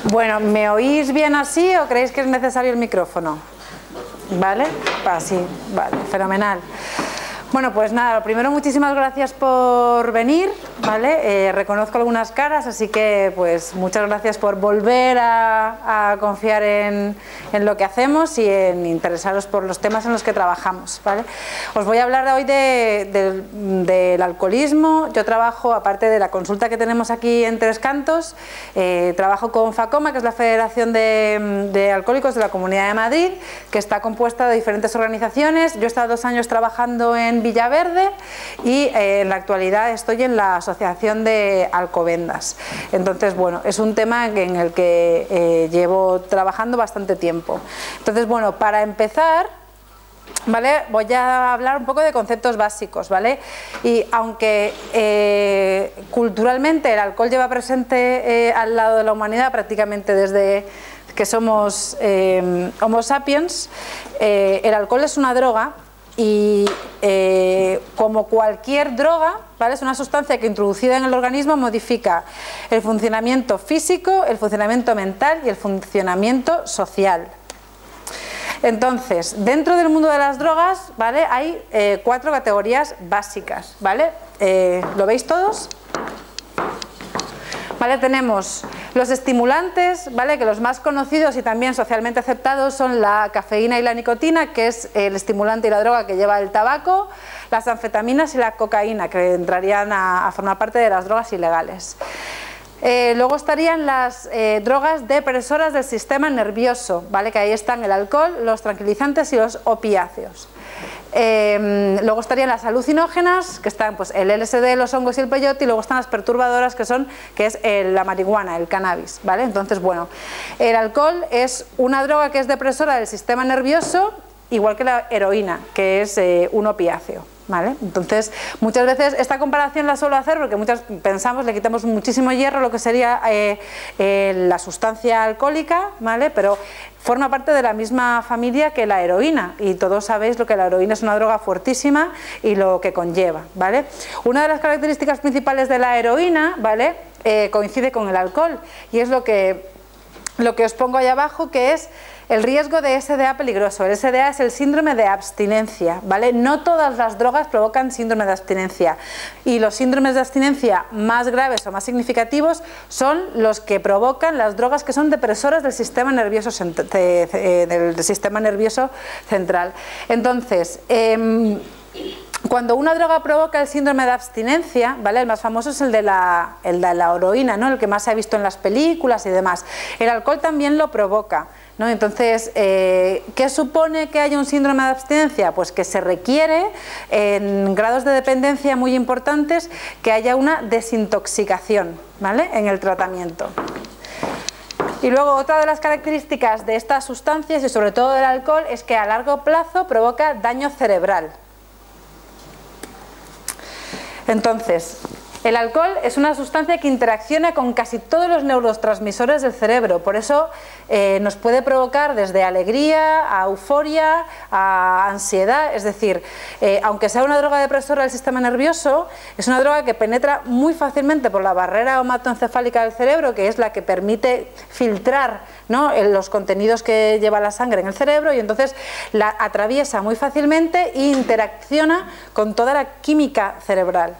Bueno, ¿me oís bien así o creéis que es necesario el micrófono? ¿Vale? Así, vale, fenomenal. Bueno, pues nada, lo primero, muchísimas gracias por venir, ¿vale? Reconozco algunas caras, así que pues muchas gracias por volver a confiar en lo que hacemos y en interesaros por los temas en los que trabajamos, ¿vale? Os voy a hablar hoy del alcoholismo. Yo trabajo, aparte de la consulta que tenemos aquí en Tres Cantos, trabajo con FACOMA, que es la Federación de Alcohólicos de la Comunidad de Madrid, que está compuesta de diferentes organizaciones. Yo he estado 2 años trabajando en Villaverde y en la actualidad estoy en la Asociación de Alcobendas. Entonces, bueno, es un tema en el que llevo trabajando bastante tiempo. Entonces, bueno, para empezar, ¿vale? Voy a hablar un poco de conceptos básicos, ¿vale? Y aunque culturalmente el alcohol lleva presente al lado de la humanidad prácticamente desde que somos Homo sapiens, el alcohol es una droga. Y como cualquier droga, ¿vale? Es una sustancia que introducida en el organismo modifica el funcionamiento físico, el funcionamiento mental y el funcionamiento social. Entonces, dentro del mundo de las drogas, ¿vale? Hay 4 categorías básicas, ¿vale? ¿Lo veis todos? ¿Vale? Tenemos los estimulantes, ¿vale? Que los más conocidos y también socialmente aceptados son la cafeína y la nicotina, que es el estimulante y la droga que lleva el tabaco, las anfetaminas y la cocaína, que entrarían a formar parte de las drogas ilegales. Luego estarían las drogas depresoras del sistema nervioso, ¿vale? Que ahí están el alcohol, los tranquilizantes y los opiáceos. Luego estarían las alucinógenas, que están pues el LSD, los hongos y el peyote, y luego están las perturbadoras, que es la marihuana, el cannabis, ¿vale? Entonces, bueno, el alcohol es una droga que es depresora del sistema nervioso, igual que la heroína, que es un opiáceo, ¿vale? Entonces, muchas veces esta comparación la suelo hacer porque muchas pensamos, le quitamos muchísimo hierro a lo que sería la sustancia alcohólica, ¿vale? Pero forma parte de la misma familia que la heroína, y todos sabéis lo que la heroína es, una droga fuertísima y lo que conlleva, ¿vale? Una de las características principales de la heroína, ¿vale? Coincide con el alcohol, y es lo que os pongo ahí abajo, que es el riesgo de SDA peligroso. El SDA es el síndrome de abstinencia, ¿vale? No todas las drogas provocan síndrome de abstinencia, y los síndromes de abstinencia más graves o más significativos son los que provocan las drogas que son depresoras del sistema nervioso central. Entonces, cuando una droga provoca el síndrome de abstinencia, ¿vale? El más famoso es el de la heroína, ¿no? El que más se ha visto en las películas y demás. El alcohol también lo provoca, ¿no? Entonces, ¿qué supone que haya un síndrome de abstinencia? Pues que se requiere, en grados de dependencia muy importantes, que haya una desintoxicación, ¿vale? En el tratamiento. Y luego, otra de las características de estas sustancias, y sobre todo del alcohol, es que a largo plazo provoca daño cerebral. Entonces, el alcohol es una sustancia que interacciona con casi todos los neurotransmisores del cerebro, por eso nos puede provocar desde alegría a euforia a ansiedad. Es decir, aunque sea una droga depresora del sistema nervioso, es una droga que penetra muy fácilmente por la barrera hematoencefálica del cerebro, que es la que permite filtrar, ¿no?, los contenidos que lleva la sangre en el cerebro, y entonces la atraviesa muy fácilmente e interacciona con toda la química cerebral.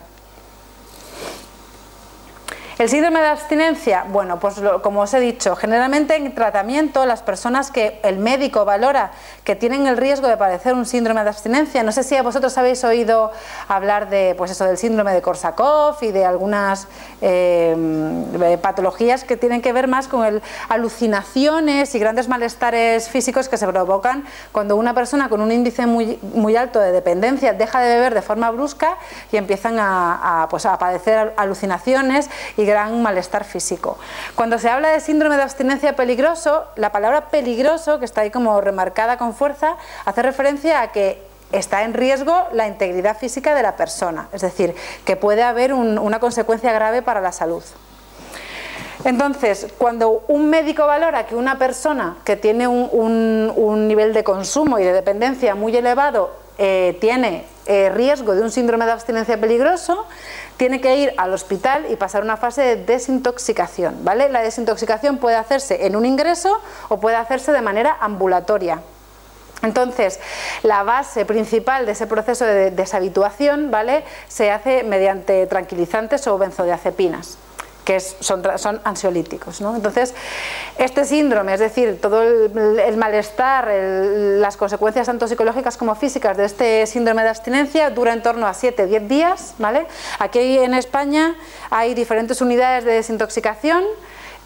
El síndrome de abstinencia, bueno, pues como os he dicho, generalmente en tratamiento las personas que el médico valora que tienen el riesgo de padecer un síndrome de abstinencia, no sé si vosotros habéis oído hablar de, pues eso, del síndrome de Korsakoff y de algunas patologías que tienen que ver más con alucinaciones y grandes malestares físicos que se provocan cuando una persona con un índice muy alto de dependencia deja de beber de forma brusca y empiezan a padecer alucinaciones y gran malestar físico. Cuando se habla de síndrome de abstinencia peligroso, la palabra peligroso, que está ahí como remarcada con fuerza, hace referencia a que está en riesgo la integridad física de la persona, es decir, que puede haber una consecuencia grave para la salud. Entonces, cuando un médico valora que una persona que tiene un nivel de consumo y de dependencia muy elevado tiene riesgo de un síndrome de abstinencia peligroso, tiene que ir al hospital y pasar una fase de desintoxicación, ¿vale? La desintoxicación puede hacerse en un ingreso o puede hacerse de manera ambulatoria. Entonces, la base principal de ese proceso de deshabituación, ¿vale?, se hace mediante tranquilizantes o benzodiazepinas, que son ansiolíticos, ¿no? Entonces, este síndrome, es decir, todo el malestar, las consecuencias tanto psicológicas como físicas de este síndrome de abstinencia dura en torno a 7-10 días, ¿vale? Aquí en España hay diferentes unidades de desintoxicación.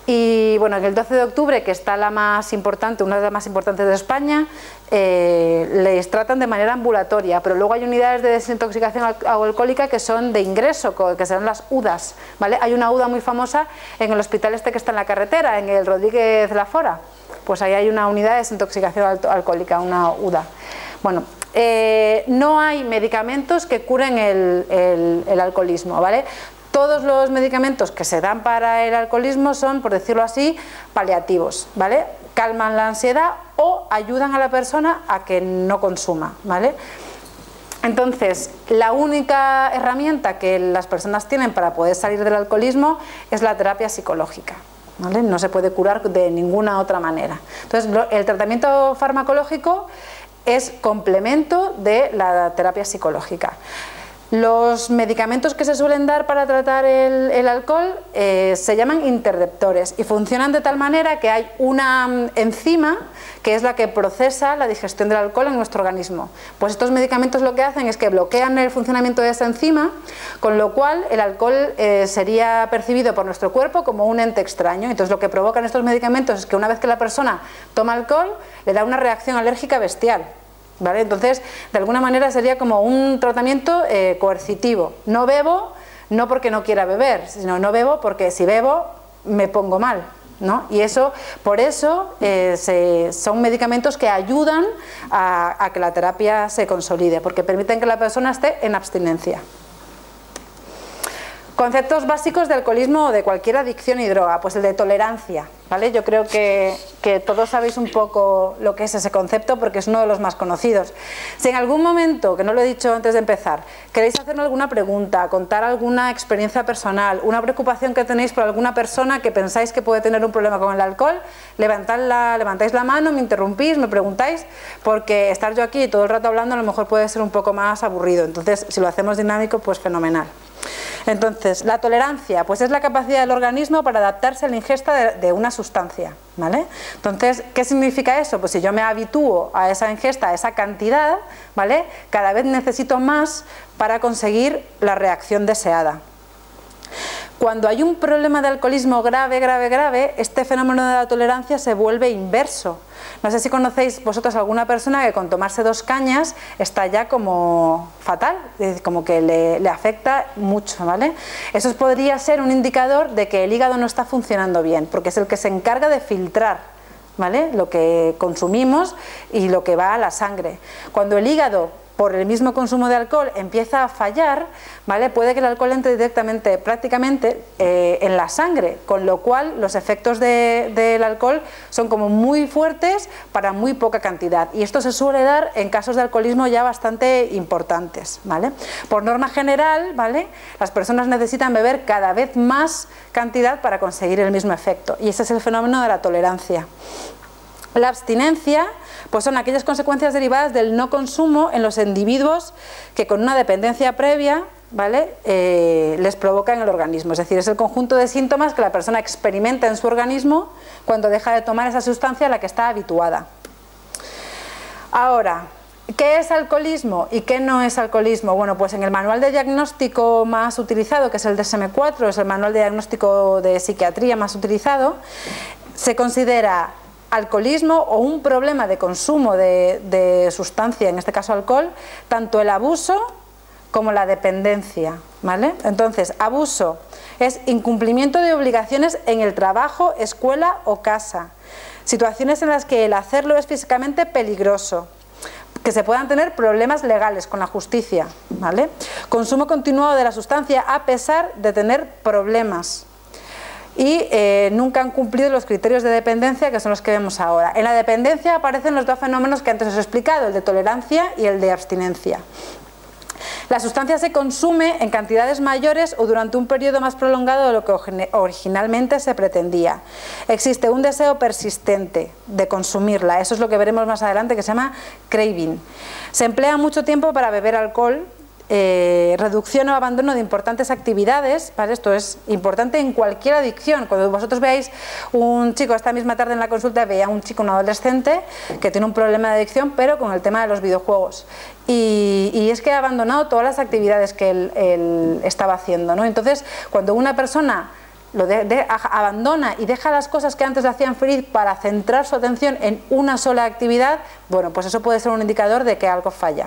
Y bueno, en el 12 de octubre, que está la más importante, una de las más importantes de España, les tratan de manera ambulatoria, pero luego hay unidades de desintoxicación alcohólica que son de ingreso, que serán las UDAs, ¿vale? Hay una UDA muy famosa en el hospital este que está en la carretera, en el Rodríguez Lafora, pues ahí hay una unidad de desintoxicación alcohólica, una UDA. Bueno, no hay medicamentos que curen el alcoholismo, ¿vale? Todos los medicamentos que se dan para el alcoholismo son, por decirlo así, paliativos, ¿vale? Calman la ansiedad o ayudan a la persona a que no consuma, ¿vale? Entonces, la única herramienta que las personas tienen para poder salir del alcoholismo es la terapia psicológica, ¿vale? No se puede curar de ninguna otra manera. Entonces, el tratamiento farmacológico es complemento de la terapia psicológica. Los medicamentos que se suelen dar para tratar el alcohol se llaman interdeptores y funcionan de tal manera que hay una enzima que es la que procesa la digestión del alcohol en nuestro organismo. Pues estos medicamentos lo que hacen es que bloquean el funcionamiento de esa enzima, con lo cual el alcohol sería percibido por nuestro cuerpo como un ente extraño. Entonces lo que provocan estos medicamentos es que una vez que la persona toma alcohol le da una reacción alérgica bestial, ¿vale? Entonces, de alguna manera sería como un tratamiento coercitivo. No bebo, no porque no quiera beber, sino no bebo porque si bebo me pongo mal, ¿no? Y eso, por eso son medicamentos que ayudan a que la terapia se consolide, porque permiten que la persona esté en abstinencia. Conceptos básicos de alcoholismo o de cualquier adicción y droga, pues el de tolerancia, ¿vale? Yo creo que todos sabéis un poco lo que es ese concepto porque es uno de los más conocidos. Si en algún momento, que no lo he dicho antes de empezar, queréis hacerme alguna pregunta, contar alguna experiencia personal, una preocupación que tenéis por alguna persona que pensáis que puede tener un problema con el alcohol, levantáis la mano, me interrumpís, me preguntáis, porque estar yo aquí todo el rato hablando a lo mejor puede ser un poco más aburrido. Entonces, si lo hacemos dinámico, pues fenomenal. Entonces, la tolerancia, pues es la capacidad del organismo para adaptarse a la ingesta de una sustancia, ¿vale? Entonces, ¿qué significa eso? Pues si yo me habitúo a esa ingesta, a esa cantidad, ¿vale?, cada vez necesito más para conseguir la reacción deseada. Cuando hay un problema de alcoholismo grave, este fenómeno de la tolerancia se vuelve inverso. No sé si conocéis vosotros alguna persona que con tomarse 2 cañas está ya como fatal, como que le afecta mucho, ¿vale? Eso podría ser un indicador de que el hígado no está funcionando bien, porque es el que se encarga de filtrar, ¿vale?, lo que consumimos y lo que va a la sangre. Cuando el hígado, por el mismo consumo de alcohol, empieza a fallar, ¿vale?, puede que el alcohol entre directamente, prácticamente, en la sangre, con lo cual los efectos del alcohol son como muy fuertes para muy poca cantidad. Y esto se suele dar en casos de alcoholismo ya bastante importantes, ¿vale? Por norma general, ¿vale?, las personas necesitan beber cada vez más cantidad para conseguir el mismo efecto. Y ese es el fenómeno de la tolerancia. La abstinencia, pues son aquellas consecuencias derivadas del no consumo en los individuos que con una dependencia previa, ¿vale?, les provoca en el organismo. Es decir, es el conjunto de síntomas que la persona experimenta en su organismo cuando deja de tomar esa sustancia a la que está habituada. Ahora, ¿qué es alcoholismo y qué no es alcoholismo? Bueno, pues en el manual de diagnóstico más utilizado, que es el DSM-4, es el manual de diagnóstico de psiquiatría más utilizado, se considera alcoholismo o un problema de consumo de sustancia, en este caso alcohol, tanto el abuso como la dependencia, ¿vale? Entonces, abuso es incumplimiento de obligaciones en el trabajo, escuela o casa, situaciones en las que el hacerlo es físicamente peligroso, que se puedan tener problemas legales con la justicia, ¿vale? Consumo continuado de la sustancia a pesar de tener problemas. y nunca han cumplido los criterios de dependencia, que son los que vemos ahora. En la dependencia aparecen los dos fenómenos que antes os he explicado, el de tolerancia y el de abstinencia. La sustancia se consume en cantidades mayores o durante un periodo más prolongado de lo que originalmente se pretendía. Existe un deseo persistente de consumirla, eso es lo que veremos más adelante, que se llama craving. Se emplea mucho tiempo para beber alcohol, reducción o abandono de importantes actividades, ¿vale? Esto es importante en cualquier adicción. Cuando vosotros veáis un chico, esta misma tarde en la consulta veía un chico, un adolescente que tiene un problema de adicción, pero con el tema de los videojuegos, y es que ha abandonado todas las actividades que él estaba haciendo, ¿no? Entonces, cuando una persona abandona y deja las cosas que antes le hacían feliz para centrar su atención en una sola actividad, bueno, pues eso puede ser un indicador de que algo falla.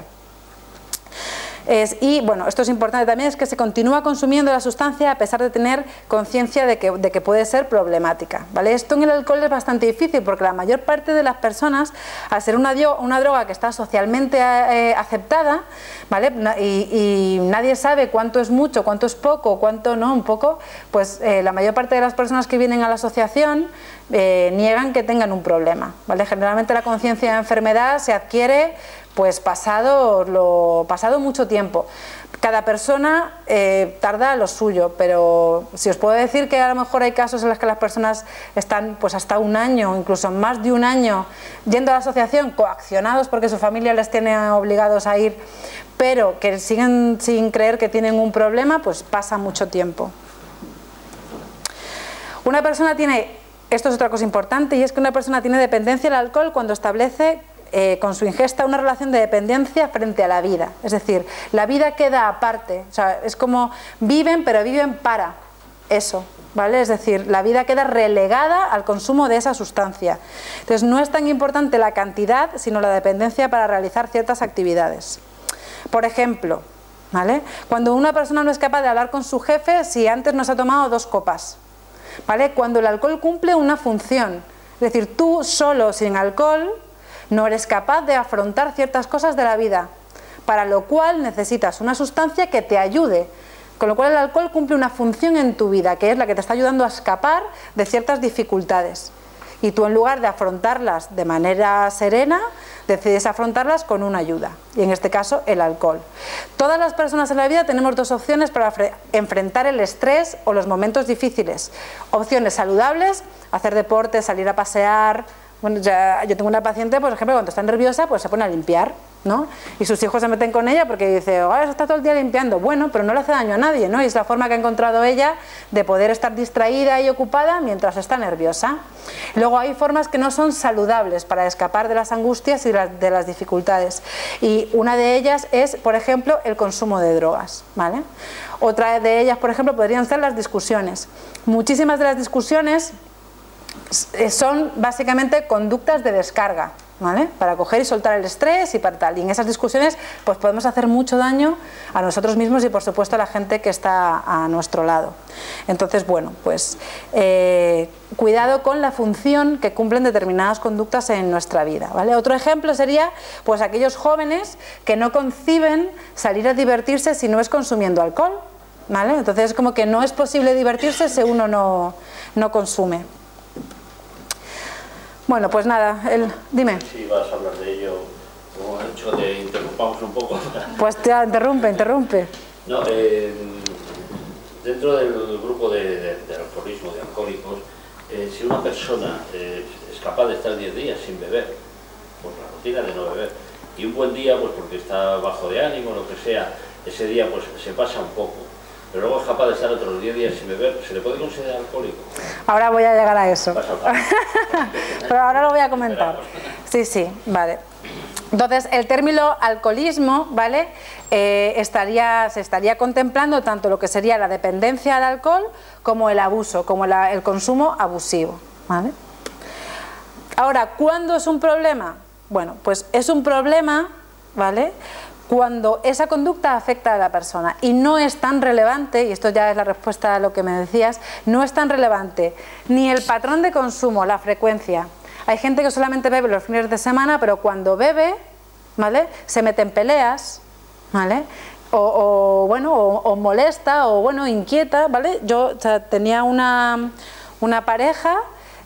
Y bueno, esto es importante también, es que se continúa consumiendo la sustancia a pesar de tener conciencia de que puede ser problemática, ¿vale? Esto en el alcohol es bastante difícil porque la mayor parte de las personas, al ser una droga que está socialmente aceptada, ¿vale? Y nadie sabe cuánto es mucho, cuánto es poco, cuánto no, un poco, pues la mayor parte de las personas que vienen a la asociación niegan que tengan un problema, ¿vale? Generalmente la conciencia de enfermedad se adquiere pues pasado mucho tiempo. Cada persona tarda lo suyo, pero si os puedo decir que a lo mejor hay casos en los que las personas están pues hasta un año, incluso más de un año, yendo a la asociación, coaccionados porque su familia les tiene obligados a ir, pero que siguen sin creer que tienen un problema, pues pasa mucho tiempo. Una persona tiene, esto es otra cosa importante, y es que una persona tiene dependencia al alcohol cuando establece con su ingesta una relación de dependencia frente a la vida, es decir, la vida queda aparte, o sea, es como viven, pero viven para eso, ¿vale? Es decir, la vida queda relegada al consumo de esa sustancia. Entonces no es tan importante la cantidad, sino la dependencia para realizar ciertas actividades. Por ejemplo, ¿vale? Cuando una persona no es capaz de hablar con su jefe si antes no se ha tomado 2 copas, ¿vale? Cuando el alcohol cumple una función, es decir, tú solo sin alcohol no eres capaz de afrontar ciertas cosas de la vida, para lo cual necesitas una sustancia que te ayude, con lo cual el alcohol cumple una función en tu vida, que es la que te está ayudando a escapar de ciertas dificultades, y tú en lugar de afrontarlas de manera serena, decides afrontarlas con una ayuda, y en este caso el alcohol. Todas las personas en la vida tenemos 2 opciones para enfrentar el estrés o los momentos difíciles. Opciones saludables: hacer deporte, salir a pasear. Bueno, yo tengo una paciente, por ejemplo, cuando está nerviosa, pues se pone a limpiar, ¿no? Y sus hijos se meten con ella porque dice, oh, eso está todo el día limpiando. Bueno, pero no le hace daño a nadie, ¿no? Y es la forma que ha encontrado ella de poder estar distraída y ocupada mientras está nerviosa. Luego hay formas que no son saludables para escapar de las angustias y de las dificultades. Y una de ellas es, por ejemplo, el consumo de drogas, ¿vale? Otra de ellas, por ejemplo, podrían ser las discusiones. Muchísimas de las discusiones son básicamente conductas de descarga, ¿vale? Para coger y soltar el estrés y para tal. Y en esas discusiones pues podemos hacer mucho daño a nosotros mismos y por supuesto a la gente que está a nuestro lado. Entonces, bueno, pues cuidado con la función que cumplen determinadas conductas en nuestra vida, ¿vale? Otro ejemplo sería pues aquellos jóvenes que no conciben salir a divertirse si no es consumiendo alcohol, ¿vale? Entonces es como que no es posible divertirse si uno no consume. Bueno, pues nada, dime. Si vas a hablar de ello, como he hecho, te interrumpamos un poco. Pues te interrumpe. No, dentro del grupo de alcoholismo, de alcohólicos, si una persona es capaz de estar 10 días sin beber, por la rutina de no beber, y un buen día, pues porque está bajo de ánimo, lo que sea, ese día pues se pasa un poco, pero luego es capaz de estar otros 10 días sin beber, ¿se le puede considerar alcohólico? Ahora voy a llegar a eso. Pero ahora lo voy a comentar. Sí, vale. Entonces, el término alcoholismo, ¿vale? Se estaría contemplando tanto lo que sería la dependencia al alcohol como el abuso, como el consumo abusivo, ¿vale? Ahora, ¿cuándo es un problema? Bueno, pues es un problema, ¿vale?, cuando esa conducta afecta a la persona y no es tan relevante, y esto ya es la respuesta a lo que me decías, no es tan relevante ni el patrón de consumo, la frecuencia. Hay gente que solamente bebe los fines de semana, pero cuando bebe, ¿vale?, se mete en peleas, ¿vale?, o molesta, o bueno, inquieta, ¿vale? Yo tenía una una pareja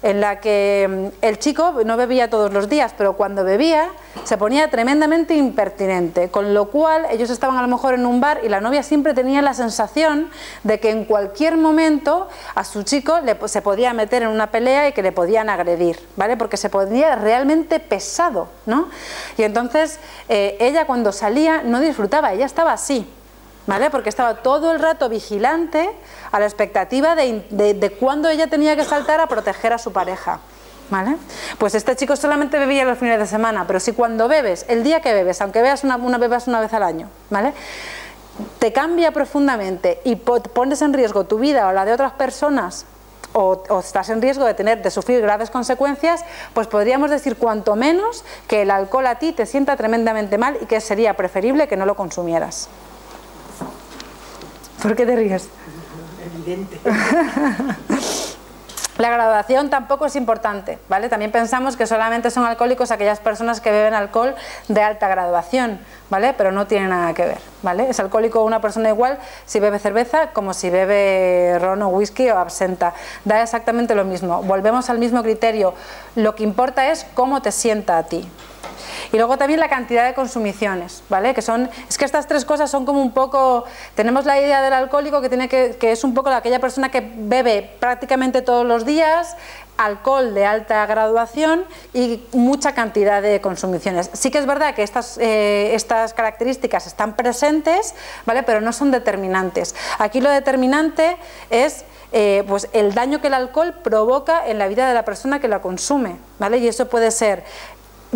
en la que el chico no bebía todos los días, pero cuando bebía se ponía tremendamente impertinente, con lo cual ellos estaban a lo mejor en un bar y la novia siempre tenía la sensación de que en cualquier momento a su chico se podía meter en una pelea y que le podían agredir, ¿vale? Porque se ponía realmente pesado, ¿no? Y entonces ella cuando salía no disfrutaba, ella estaba así, ¿vale? Porque estaba todo el rato vigilante a la expectativa de cuándo ella tenía que saltar a proteger a su pareja, ¿vale? Pues este chico solamente bebía los fines de semana, pero si cuando bebes, el día que bebes, aunque bebas una vez al año, ¿vale?, te cambia profundamente y pones en riesgo tu vida o la de otras personas, o estás en riesgo de sufrir graves consecuencias, pues podríamos decir cuanto menos que el alcohol a ti te sienta tremendamente mal y que sería preferible que no lo consumieras. ¿Por qué te ríes? Evidente. La graduación tampoco es importante, ¿vale? También pensamos que solamente son alcohólicos aquellas personas que beben alcohol de alta graduación, ¿vale? Pero no tiene nada que ver, ¿vale? Es alcohólico una persona igual si bebe cerveza como si bebe ron o whisky o absenta. Da exactamente lo mismo. Volvemos al mismo criterio. Lo que importa es cómo te sienta a ti. Y luego también la cantidad de consumiciones, ¿vale? Es que estas tres cosas son como un poco... Tenemos la idea del alcohólico que es un poco de aquella persona que bebe prácticamente todos los días, alcohol de alta graduación y mucha cantidad de consumiciones. Sí que es verdad que estas características están presentes, ¿vale?, pero no son determinantes. Aquí lo determinante es pues el daño que el alcohol provoca en la vida de la persona que la consume, ¿vale? Y eso puede ser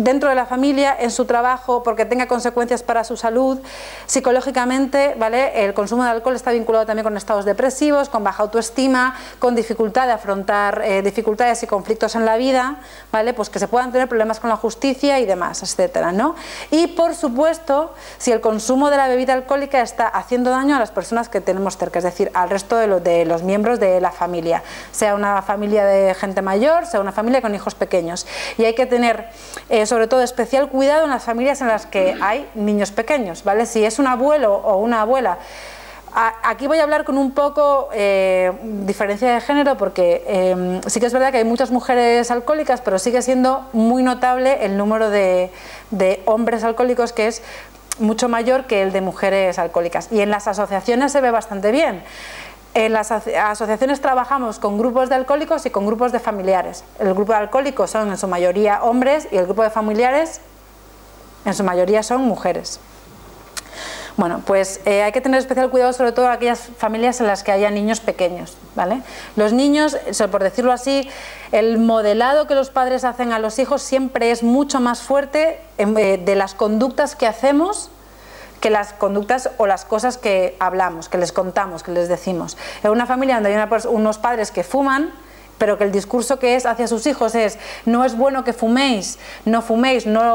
dentro de la familia, en su trabajo, porque tenga consecuencias para su salud, psicológicamente, ¿vale? El consumo de alcohol está vinculado también con estados depresivos, con baja autoestima, con dificultad de afrontar dificultades y conflictos en la vida, ¿vale? Pues que se puedan tener problemas con la justicia y demás, etcétera, ¿no? Y por supuesto, si el consumo de la bebida alcohólica está haciendo daño a las personas que tenemos cerca, es decir, al resto de los miembros de la familia, sea una familia de gente mayor, sea una familia con hijos pequeños. Y hay que tener sobre todo especial cuidado en las familias en las que hay niños pequeños, ¿vale? Si es un abuelo o una abuela, aquí voy a hablar con un poco diferencia de género, porque sí que es verdad que hay muchas mujeres alcohólicas, pero sigue siendo muy notable el número de hombres alcohólicos, que es mucho mayor que el de mujeres alcohólicas, y en las asociaciones se ve bastante bien. En las asociaciones trabajamos con grupos de alcohólicos y con grupos de familiares. El grupo de alcohólicos son en su mayoría hombres y el grupo de familiares en su mayoría son mujeres. Bueno, pues hay que tener especial cuidado sobre todo en aquellas familias en las que haya niños pequeños, ¿vale? Los niños, por decirlo así, el modelado que los padres hacen a los hijos siempre es mucho más fuerte de las conductas que hacemos que las conductas o las cosas que hablamos, que les contamos, que les decimos. En una familia donde hay unos padres que fuman, pero que el discurso que es hacia sus hijos es: no es bueno que fuméis, no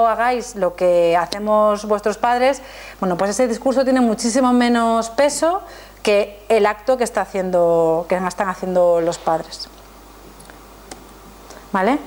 hagáis lo que hacemos vuestros padres, bueno, pues ese discurso tiene muchísimo menos peso que el acto que están haciendo los padres, ¿vale?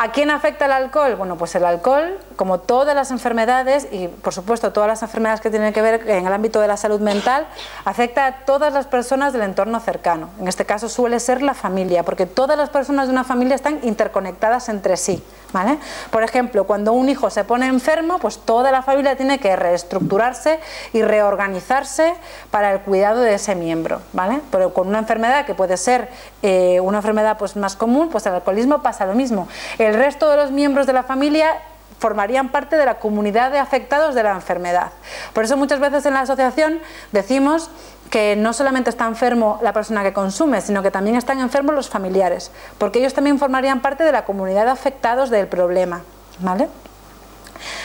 ¿A quién afecta el alcohol? Bueno, pues el alcohol, como todas las enfermedades, y por supuesto todas las enfermedades que tienen que ver en el ámbito de la salud mental, afecta a todas las personas del entorno cercano. En este caso suele ser la familia, porque todas las personas de una familia están interconectadas entre sí, ¿vale? Por ejemplo, cuando un hijo se pone enfermo, pues toda la familia tiene que reestructurarse y reorganizarse para el cuidado de ese miembro, ¿vale? Pero con una enfermedad que puede ser una enfermedad pues más común, pues el alcoholismo pasa lo mismo. El resto de los miembros de la familia formarían parte de la comunidad de afectados de la enfermedad. Por eso muchas veces en la asociación decimos que no solamente está enfermo la persona que consume, sino que también están enfermos los familiares, porque ellos también formarían parte de la comunidad de afectados del problema, ¿vale?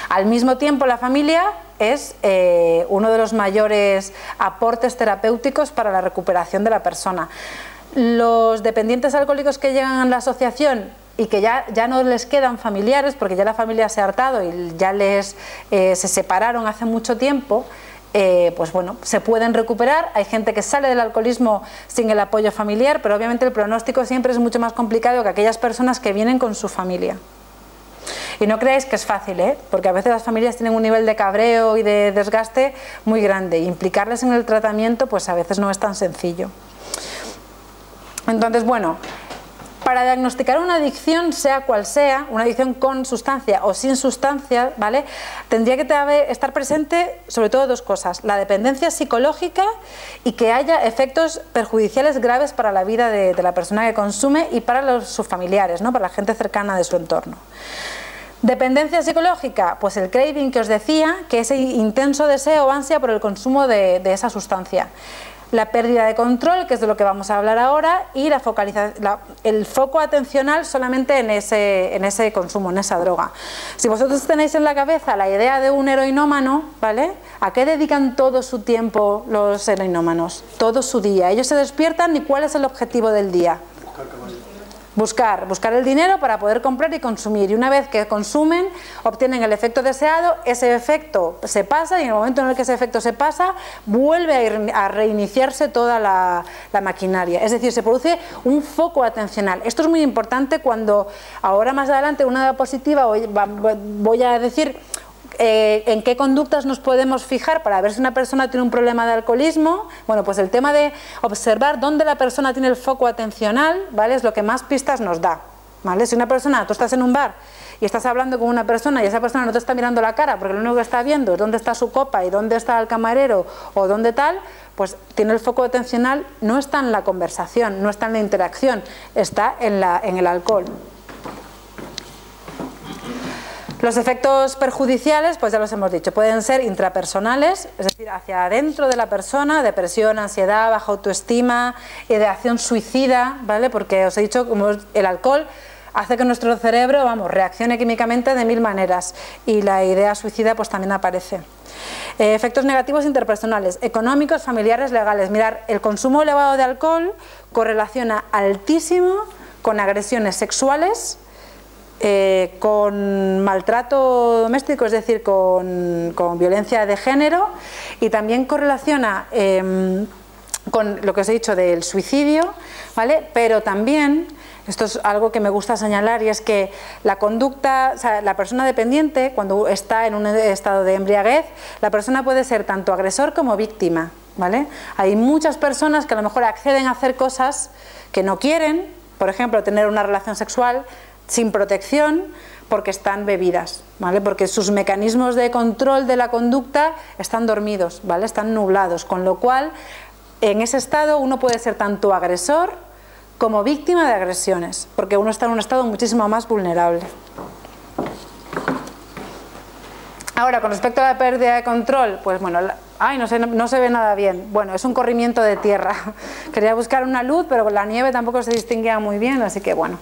Al mismo tiempo, la familia es uno de los mayores aportes terapéuticos para la recuperación de la persona. Los dependientes alcohólicos que llegan a la asociación y que ya no les quedan familiares, porque ya la familia se ha hartado y ya se separaron hace mucho tiempo, pues bueno, se pueden recuperar. Hay gente que sale del alcoholismo sin el apoyo familiar, pero obviamente el pronóstico siempre es mucho más complicado que aquellas personas que vienen con su familia. Y no creáis que es fácil, porque a veces las familias tienen un nivel de cabreo y de desgaste muy grande, y implicarles en el tratamiento pues a veces no es tan sencillo. Entonces, bueno, Para diagnosticar una adicción, sea cual sea, una adicción con sustancia o sin sustancia, ¿vale?, tendría que estar presente sobre todo dos cosas: la dependencia psicológica y que haya efectos perjudiciales graves para la vida de la persona que consume y para sus familiares, ¿no?, para la gente cercana de su entorno. Dependencia psicológica, pues el craving que os decía, que es ese intenso deseo o ansia por el consumo de esa sustancia. La pérdida de control, que es de lo que vamos a hablar ahora, y el foco atencional solamente en ese consumo, en esa droga. Si vosotros tenéis en la cabeza la idea de un heroinómano, ¿vale?, ¿a qué dedican todo su tiempo los heroinómanos? Todo su día. Ellos se despiertan y ¿cuál es el objetivo del día? Buscar el dinero para poder comprar y consumir, y una vez que consumen obtienen el efecto deseado, ese efecto se pasa y en el momento en el que ese efecto se pasa vuelve a reiniciarse toda la maquinaria, es decir, se produce un foco atencional. Esto es muy importante cuando ahora más adelante una diapositiva voy a decir en qué conductas nos podemos fijar para ver si una persona tiene un problema de alcoholismo. Bueno, pues el tema de observar dónde la persona tiene el foco atencional, ¿vale?, es lo que más pistas nos da, ¿vale? Si una persona, tú estás en un bar y estás hablando con una persona y esa persona no te está mirando la cara porque lo único que está viendo es dónde está su copa y dónde está el camarero o dónde tal, pues tiene el foco atencional, no está en la conversación, no está en la interacción, está en el alcohol. Los efectos perjudiciales, pues ya los hemos dicho, pueden ser intrapersonales, es decir, hacia adentro de la persona, depresión, ansiedad, baja autoestima, ideación suicida, ¿vale? Porque os he dicho, como el alcohol hace que nuestro cerebro, reaccione químicamente de 1000 maneras, y la idea suicida pues también aparece. Efectos negativos interpersonales, económicos, familiares, legales. Mirad, el consumo elevado de alcohol correlaciona altísimo con agresiones sexuales, con maltrato doméstico, es decir, con violencia de género, y también correlaciona con lo que os he dicho del suicidio, ¿vale? Pero también, esto es algo que me gusta señalar, y es que la conducta, o sea, la persona dependiente, cuando está en un estado de embriaguez, la persona puede ser tanto agresor como víctima, ¿vale? Hay muchas personas que a lo mejor acceden a hacer cosas que no quieren, por ejemplo, tener una relación sexual sin protección, porque están bebidas, ¿vale? Porque sus mecanismos de control de la conducta están dormidos, ¿vale?, están nublados, con lo cual en ese estado uno puede ser tanto agresor como víctima de agresiones, porque uno está en un estado muchísimo más vulnerable. Ahora, con respecto a la pérdida de control, pues bueno, no se ve nada bien. Bueno, es un corrimiento de tierra. Quería buscar una luz, pero la nieve tampoco se distinguía muy bien, así que bueno.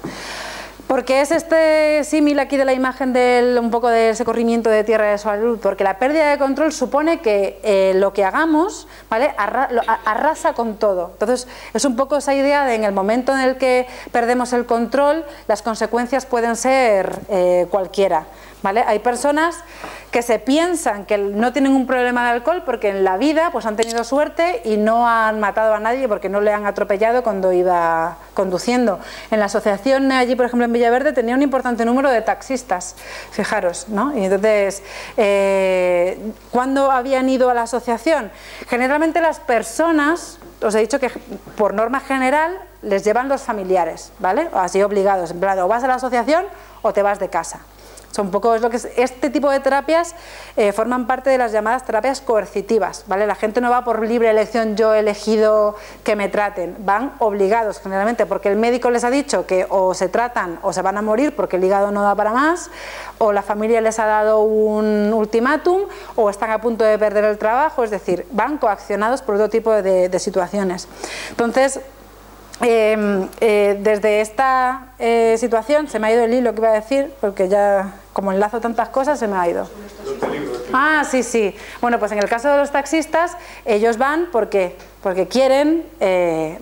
Porque es este símil aquí de la imagen un poco de ese corrimiento de tierra de salud, porque la pérdida de control supone que lo que hagamos, ¿vale?, arrasa con todo. Entonces es un poco esa idea de en el momento en el que perdemos el control, las consecuencias pueden ser cualquiera, ¿vale? Hay personas que se piensan que no tienen un problema de alcohol porque en la vida pues han tenido suerte y no han matado a nadie porque no le han atropellado cuando iba conduciendo. En la asociación allí, por ejemplo, en Villaverde, tenía un importante número de taxistas, fijaros, ¿no? Y entonces, ¿cuándo habían ido a la asociación? Generalmente las personas, os he dicho que por norma general les llevan los familiares, ¿vale? Así obligados, en plan, o vas a la asociación o te vas de casa. Son un poco, este tipo de terapias forman parte de las llamadas terapias coercitivas, ¿vale? La gente no va por libre elección, yo he elegido que me traten, van obligados generalmente porque el médico les ha dicho que o se tratan o se van a morir porque el hígado no da para más, o la familia les ha dado un ultimátum, o están a punto de perder el trabajo, es decir, van coaccionados por otro tipo de situaciones. Entonces, desde esta situación se me ha ido el hilo que iba a decir, porque ya como enlazo tantas cosas se me ha ido. Ah, sí, sí. Bueno, pues en el caso de los taxistas, ellos van porque quieren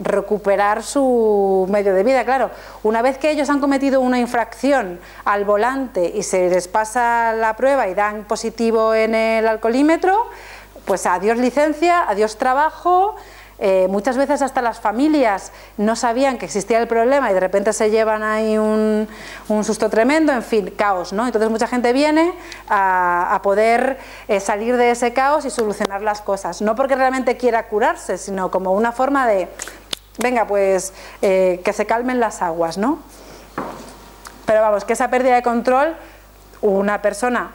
recuperar su medio de vida. Claro, una vez que ellos han cometido una infracción al volante y se les pasa la prueba y dan positivo en el alcoholímetro, pues adiós licencia, adiós trabajo. Muchas veces hasta las familias no sabían que existía el problema y de repente se llevan ahí un susto tremendo, en fin, caos, ¿no? Entonces mucha gente viene a poder salir de ese caos y solucionar las cosas, no porque realmente quiera curarse, sino como una forma de venga, pues que se calmen las aguas, ¿no? Pero vamos, que esa pérdida de control, una persona,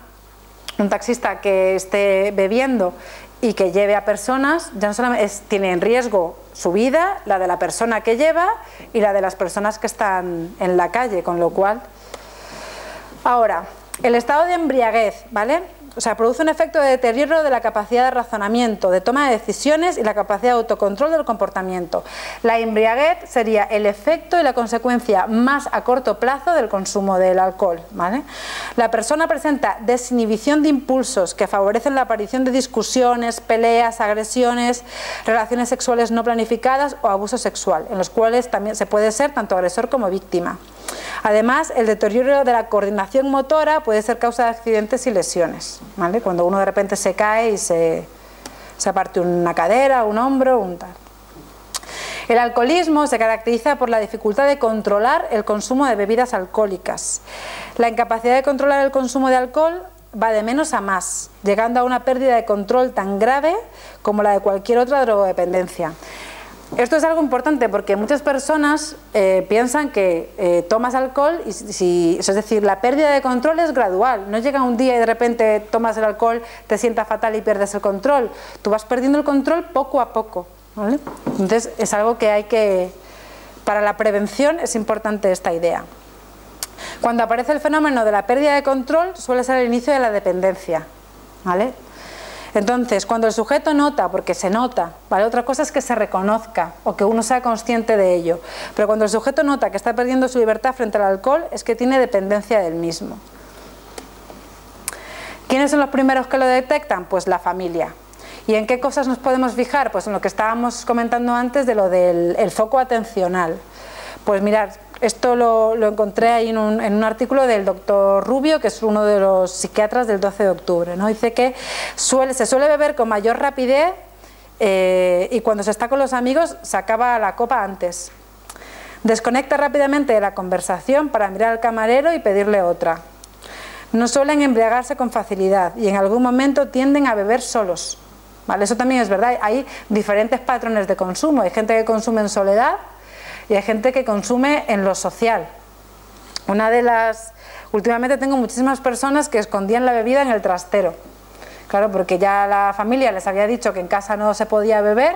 un taxista que esté bebiendo y que lleve a personas, ya no solamente tiene en riesgo su vida, la de la persona que lleva y la de las personas que están en la calle, con lo cual... Ahora, el estado de embriaguez, ¿vale? O sea, produce un efecto de deterioro de la capacidad de razonamiento, de toma de decisiones y la capacidad de autocontrol del comportamiento. La embriaguez sería el efecto y la consecuencia más a corto plazo del consumo del alcohol, ¿vale? La persona presenta desinhibición de impulsos que favorecen la aparición de discusiones, peleas, agresiones, relaciones sexuales no planificadas o abuso sexual, en los cuales también se puede ser tanto agresor como víctima. Además, el deterioro de la coordinación motora puede ser causa de accidentes y lesiones, ¿vale? Cuando uno de repente se cae y se parte una cadera, un hombro, un tal. El alcoholismo se caracteriza por la dificultad de controlar el consumo de bebidas alcohólicas. La incapacidad de controlar el consumo de alcohol va de menos a más, llegando a una pérdida de control tan grave como la de cualquier otra drogodependencia. Esto es algo importante porque muchas personas piensan que tomas alcohol y es decir, la pérdida de control es gradual, no llega un día y de repente tomas el alcohol, te sientas fatal y pierdes el control, tú vas perdiendo el control poco a poco, ¿vale? Entonces es algo que hay que, para la prevención es importante esta idea. Cuando aparece el fenómeno de la pérdida de control suele ser el inicio de la dependencia, ¿vale? Entonces, cuando el sujeto nota, porque se nota, ¿vale? Otra cosa es que se reconozca o que uno sea consciente de ello, pero cuando el sujeto nota que está perdiendo su libertad frente al alcohol es que tiene dependencia del mismo. ¿Quiénes son los primeros que lo detectan? Pues la familia. ¿Y en qué cosas nos podemos fijar? Pues en lo que estábamos comentando antes de lo del foco atencional. Pues mirad, esto lo encontré ahí en un artículo del doctor Rubio, que es uno de los psiquiatras del 12 de octubre, ¿no? Dice que se suele beber con mayor rapidez y cuando se está con los amigos se acaba la copa antes. Desconecta rápidamente de la conversación para mirar al camarero y pedirle otra. No suelen embriagarse con facilidad y en algún momento tienden a beber solos, ¿vale? Eso también es verdad, hay diferentes patrones de consumo, hay gente que consume en soledad y hay gente que consume en lo social. Últimamente tengo muchísimas personas que escondían la bebida en el trastero, claro, porque ya la familia les había dicho que en casa no se podía beber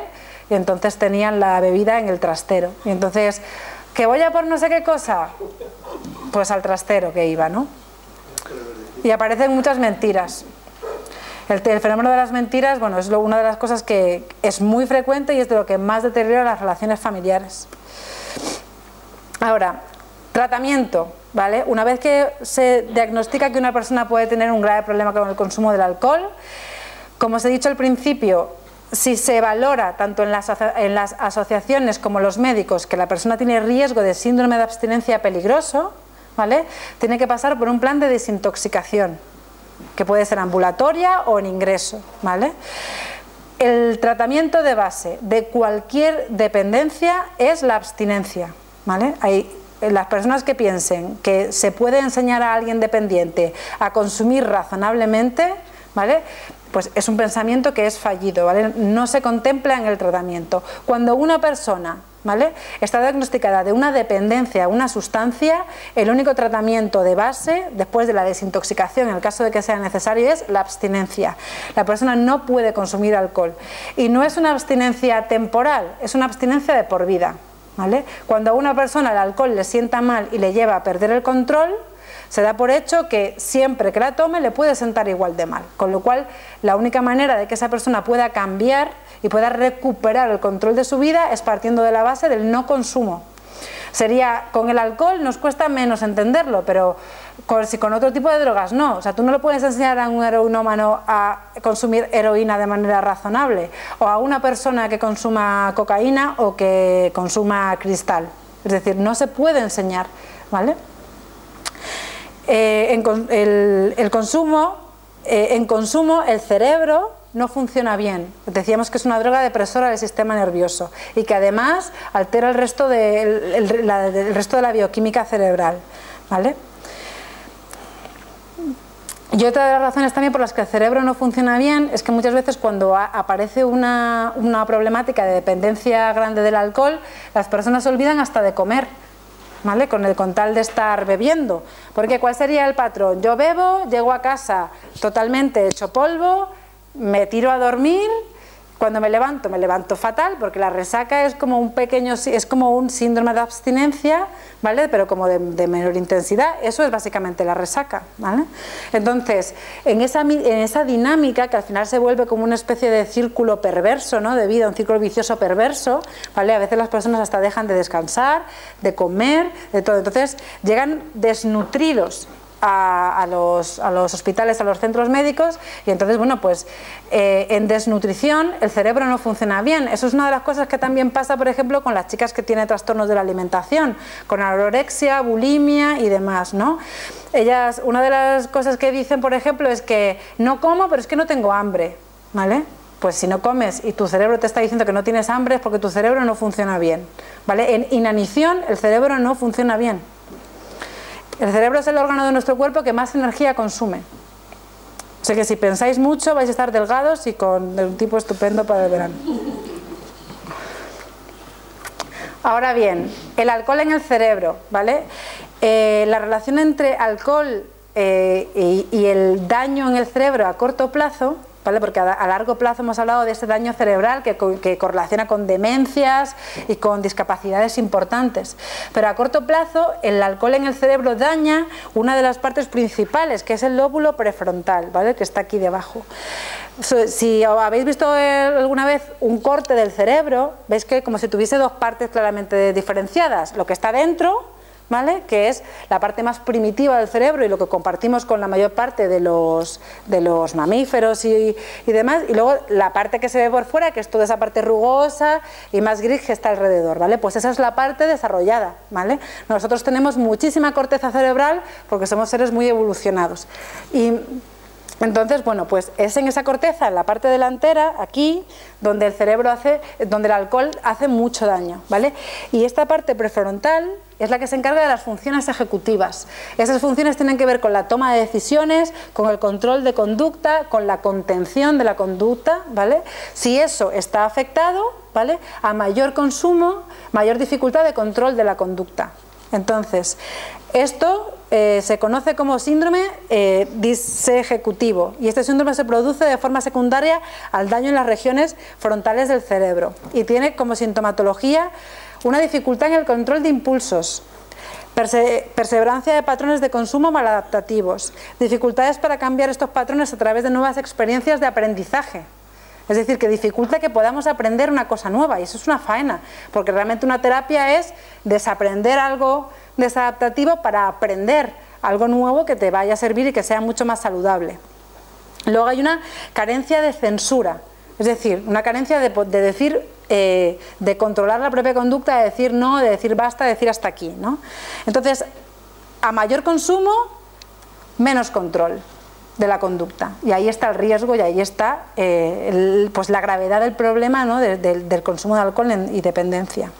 y entonces tenían la bebida en el trastero. Y entonces, ¿que voy a por no sé qué cosa? Pues al trastero que iba, ¿no? Y aparecen muchas mentiras. El fenómeno de las mentiras, bueno, es una de las cosas que es muy frecuente y es de lo que más deteriora las relaciones familiares. Ahora, tratamiento, ¿vale? Una vez que se diagnostica que una persona puede tener un grave problema con el consumo del alcohol, como os he dicho al principio, si se valora tanto en las asociaciones como los médicos que la persona tiene riesgo de síndrome de abstinencia peligroso, ¿vale? Tiene que pasar por un plan de desintoxicación, que puede ser ambulatoria o en ingreso, ¿vale? El tratamiento de base de cualquier dependencia es la abstinencia, ¿vale? Las personas que piensen que se puede enseñar a alguien dependiente a consumir razonablemente, ¿vale? Pues es un pensamiento que es fallido, ¿vale? No se contempla en el tratamiento. Cuando una persona, ¿vale?, está diagnosticada de una dependencia a una sustancia, el único tratamiento de base, después de la desintoxicación, en el caso de que sea necesario, es la abstinencia. La persona no puede consumir alcohol. Y no es una abstinencia temporal, es una abstinencia de por vida, ¿vale? Cuando a una persona el alcohol le sienta mal y le lleva a perder el control, se da por hecho que siempre que la tome le puede sentar igual de mal, con lo cual la única manera de que esa persona pueda cambiar y pueda recuperar el control de su vida es partiendo de la base del no consumo. Con el alcohol nos cuesta menos entenderlo, pero con otro tipo de drogas no. O sea, tú no le puedes enseñar a un heroinómano a consumir heroína de manera razonable, o a una persona que consuma cocaína o que consuma cristal. Es decir, no se puede enseñar, ¿vale? En consumo, el cerebro no funciona bien. Decíamos que es una droga depresora del sistema nervioso y que además altera el resto de la bioquímica cerebral, ¿vale? Y otra de las razones también por las que el cerebro no funciona bien es que muchas veces cuando aparece una problemática de dependencia grande del alcohol, las personas se olvidan hasta de comer, ¿vale? Con tal de estar bebiendo. Porque ¿cuál sería el patrón? Yo bebo, llego a casa totalmente hecho polvo, me tiro a dormir. Cuando me levanto fatal, porque la resaca es como un síndrome de abstinencia, ¿vale? Pero como de menor intensidad. Eso es básicamente la resaca, ¿vale? Entonces, en esa dinámica que al final se vuelve como una especie de círculo perverso, ¿no? De vida, un círculo vicioso perverso, ¿vale? A veces las personas hasta dejan de descansar, de comer, de todo. Entonces, llegan desnutridos a los hospitales, a los centros médicos, y entonces, bueno, pues en desnutrición el cerebro no funciona bien. Eso es una de las cosas que también pasa, por ejemplo, con las chicas que tienen trastornos de la alimentación, con anorexia, bulimia y demás, ¿no? Ellas, una de las cosas que dicen, por ejemplo, es que no como, pero es que no tengo hambre, ¿vale? Pues si no comes y tu cerebro te está diciendo que no tienes hambre es porque tu cerebro no funciona bien, ¿vale? En inanición el cerebro no funciona bien. El cerebro es el órgano de nuestro cuerpo que más energía consume. O sea que si pensáis mucho vais a estar delgados y con un tipo estupendo para el verano. Ahora bien, el alcohol en el cerebro, ¿vale? La relación entre alcohol y el daño en el cerebro a corto plazo, ¿vale? Porque a largo plazo hemos hablado de ese daño cerebral que correlaciona con demencias y con discapacidades importantes, pero a corto plazo el alcohol en el cerebro daña una de las partes principales, que es el lóbulo prefrontal, ¿vale? Que está aquí debajo. Si habéis visto alguna vez un corte del cerebro, veis que como si tuviese dos partes claramente diferenciadas, lo que está dentro, ¿vale? Que es la parte más primitiva del cerebro y lo que compartimos con la mayor parte de los mamíferos y demás, y luego la parte que se ve por fuera, que es toda esa parte rugosa y más gris que está alrededor, ¿vale? Pues esa es la parte desarrollada, ¿vale? Nosotros tenemos muchísima corteza cerebral porque somos seres muy evolucionados. Y entonces, bueno, pues es en esa corteza, en la parte delantera, aquí, donde el alcohol hace mucho daño, ¿vale? Y esta parte prefrontal es la que se encarga de las funciones ejecutivas. Esas funciones tienen que ver con la toma de decisiones, con el control de conducta, con la contención de la conducta, ¿vale? Si eso está afectado, ¿vale? A mayor consumo, mayor dificultad de control de la conducta. Entonces, esto se conoce como síndrome disejecutivo, y este síndrome se produce de forma secundaria al daño en las regiones frontales del cerebro y tiene como sintomatología una dificultad en el control de impulsos, perseverancia de patrones de consumo maladaptativos, dificultades para cambiar estos patrones a través de nuevas experiencias de aprendizaje. Es decir, que dificulta que podamos aprender una cosa nueva, y eso es una faena, porque realmente una terapia es desaprender algo desadaptativo para aprender algo nuevo que te vaya a servir y que sea mucho más saludable. Luego hay una carencia de censura, es decir, una carencia de decir, de controlar la propia conducta, de decir no, de decir basta, de decir hasta aquí, ¿no? Entonces, a mayor consumo, menos control de la conducta, y ahí está el riesgo y ahí está pues la gravedad del problema, ¿no? del consumo de alcohol y dependencia.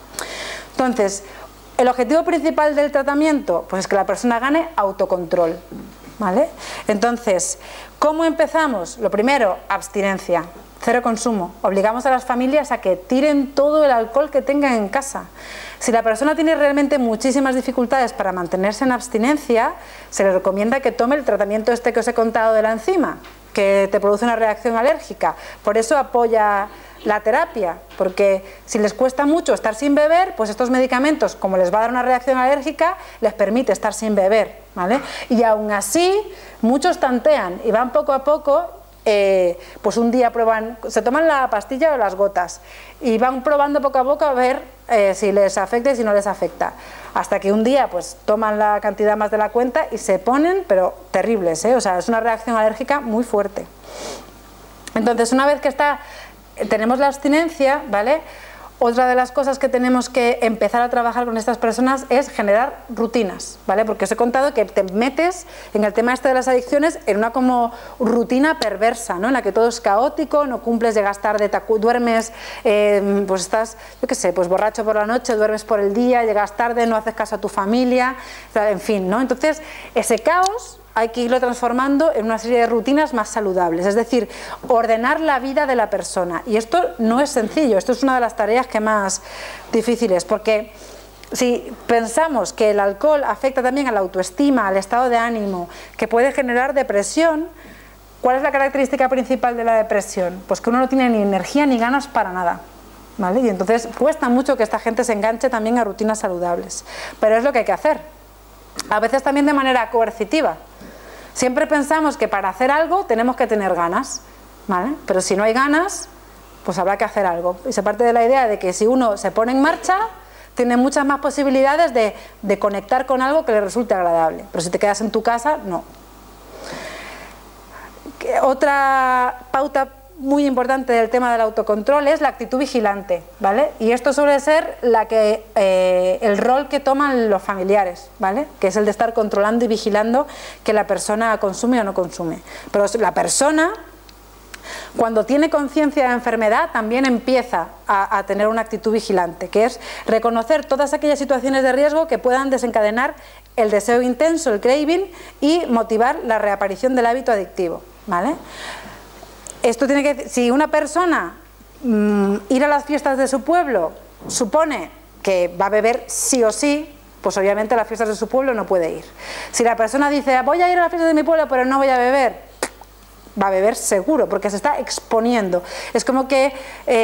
Entonces, el objetivo principal del tratamiento, pues es que la persona gane autocontrol, ¿vale? Entonces, ¿cómo empezamos? Lo primero, abstinencia, cero consumo. Obligamos a las familias a que tiren todo el alcohol que tengan en casa. Si la persona tiene realmente muchísimas dificultades para mantenerse en abstinencia, se le recomienda que tome el tratamiento este que os he contado de la enzima, que te produce una reacción alérgica. Por eso apoya la terapia, porque si les cuesta mucho estar sin beber, pues estos medicamentos, como les va a dar una reacción alérgica, les permite estar sin beber, ¿vale? Y aún así, muchos tantean y van poco a poco, pues un día prueban, se toman la pastilla o las gotas y van probando poco a poco a ver si les afecta y si no les afecta, hasta que un día pues toman la cantidad más de la cuenta y se ponen, pero terribles, o sea, es una reacción alérgica muy fuerte. Entonces, una vez que tenemos la abstinencia, ¿vale? Otra de las cosas que tenemos que empezar a trabajar con estas personas es generar rutinas, ¿vale? Porque os he contado que te metes en el tema este de las adicciones en una como rutina perversa, ¿no? En la que todo es caótico, no cumples, llegas tarde, duermes, pues estás, yo qué sé, pues borracho por la noche, duermes por el día, llegas tarde, no haces caso a tu familia, en fin, ¿no? Entonces, ese caos hay que irlo transformando en una serie de rutinas más saludables, es decir, ordenar la vida de la persona. Y esto no es sencillo, esto es una de las tareas que más difíciles, porque si pensamos que el alcohol afecta también a la autoestima, al estado de ánimo, que puede generar depresión, ¿cuál es la característica principal de la depresión? Pues que uno no tiene ni energía ni ganas para nada, ¿vale? Y entonces cuesta mucho que esta gente se enganche también a rutinas saludables, pero es lo que hay que hacer, a veces también de manera coercitiva. Siempre pensamos que para hacer algo tenemos que tener ganas, ¿vale? Pero si no hay ganas, pues habrá que hacer algo. Y se parte de la idea de que si uno se pone en marcha, tiene muchas más posibilidades de conectar con algo que le resulte agradable. Pero si te quedas en tu casa, no. Otra pauta muy importante del tema del autocontrol es la actitud vigilante, ¿vale? Y esto suele ser el rol que toman los familiares, ¿vale? Que es el de estar controlando y vigilando que la persona consume o no consume. Pero la persona, cuando tiene conciencia de enfermedad, también empieza a tener una actitud vigilante, que es reconocer todas aquellas situaciones de riesgo que puedan desencadenar el deseo intenso, el craving, y motivar la reaparición del hábito adictivo, ¿vale? Esto tiene que, si una persona ir a las fiestas de su pueblo supone que va a beber sí o sí, pues obviamente a las fiestas de su pueblo no puede ir. Si la persona dice voy a ir a las fiestas de mi pueblo pero no voy a beber, va a beber seguro, porque se está exponiendo. Es como que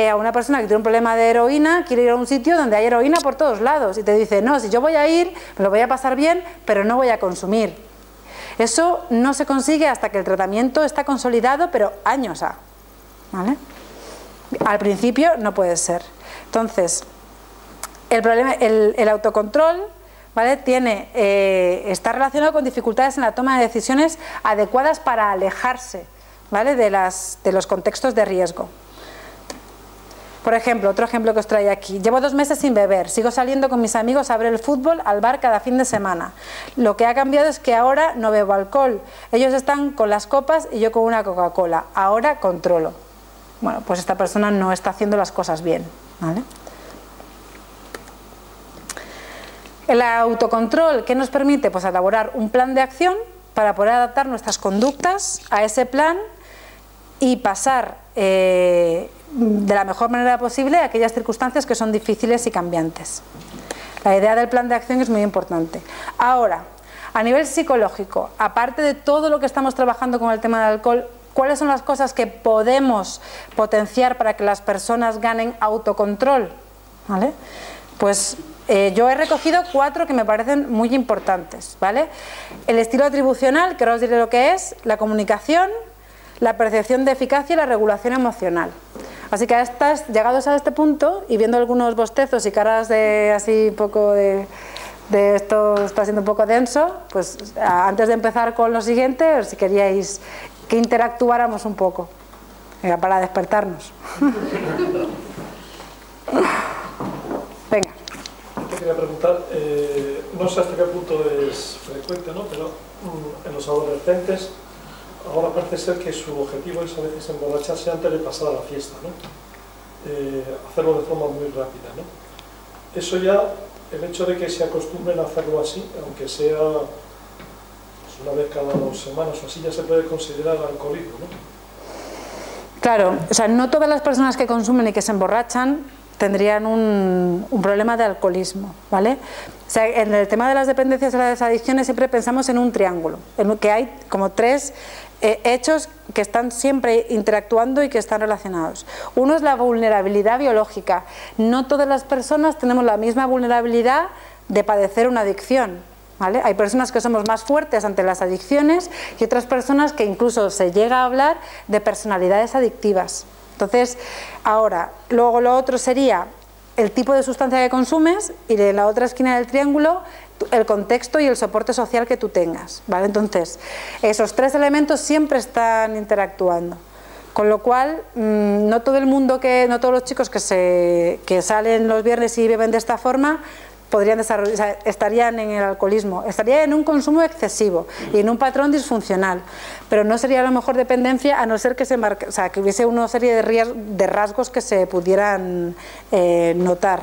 a una persona que tiene un problema de heroína quiere ir a un sitio donde hay heroína por todos lados y te dice no, si yo voy a ir, me lo voy a pasar bien, pero no voy a consumir. Eso no se consigue hasta que el tratamiento está consolidado, pero años ha, ¿vale? Al principio no puede ser. Entonces, el problema, el autocontrol, ¿vale? Está relacionado con dificultades en la toma de decisiones adecuadas para alejarse, ¿vale? de los contextos de riesgo. Por ejemplo, otro ejemplo que os traigo aquí. Llevo 2 meses sin beber, sigo saliendo con mis amigos a ver el fútbol al bar cada fin de semana. Lo que ha cambiado es que ahora no bebo alcohol. Ellos están con las copas y yo con una Coca-Cola. Ahora controlo. Bueno, pues esta persona no está haciendo las cosas bien, ¿vale? El autocontrol, ¿qué nos permite? Pues elaborar un plan de acción para poder adaptar nuestras conductas a ese plan y pasar de la mejor manera posible a aquellas circunstancias que son difíciles y cambiantes. La idea del plan de acción es muy importante. Ahora, a nivel psicológico, aparte de todo lo que estamos trabajando con el tema del alcohol, ¿cuáles son las cosas que podemos potenciar para que las personas ganen autocontrol? ¿Vale? Pues yo he recogido 4 que me parecen muy importantes, ¿vale? El estilo atribucional, que ahora os diré lo que es, la comunicación, la percepción de eficacia y la regulación emocional. Así que llegados a este punto y viendo algunos bostezos y caras de así un poco de esto está siendo un poco denso, pues antes de empezar con lo siguiente, si queríais que interactuáramos un poco, para despertarnos. Venga. Te quería preguntar, no sé hasta qué punto es frecuente, ¿no? Pero en los adolescentes ahora parece ser que su objetivo es a veces emborracharse antes de pasar a la fiesta, ¿no? Hacerlo de forma muy rápida, ¿no? Eso ya, el hecho de que se acostumbren a hacerlo así, aunque sea pues, una vez cada 2 semanas o así, ya se puede considerar alcoholismo, ¿no? Claro, o sea, no todas las personas que consumen y que se emborrachan tendrían un problema de alcoholismo, ¿vale? O sea, en el tema de las dependencias y las adicciones siempre pensamos en un triángulo, en el que hay como 3 hechos que están siempre interactuando y que están relacionados. Uno es la vulnerabilidad biológica. No todas las personas tenemos la misma vulnerabilidad de padecer una adicción, ¿vale? Hay personas que somos más fuertes ante las adicciones y otras personas que incluso se llega a hablar de personalidades adictivas. Entonces, ahora, luego lo otro sería el tipo de sustancia que consumes y de la otra esquina del triángulo el contexto y el soporte social que tú tengas, ¿vale? Entonces, esos 3 elementos siempre están interactuando, con lo cual no todo el mundo, no todos los chicos que salen los viernes y beben de esta forma podrían desarrollar, o sea, estarían en el alcoholismo, estarían en un consumo excesivo y en un patrón disfuncional, pero no sería a lo mejor dependencia a no ser que que hubiese una serie de rasgos que se pudieran notar.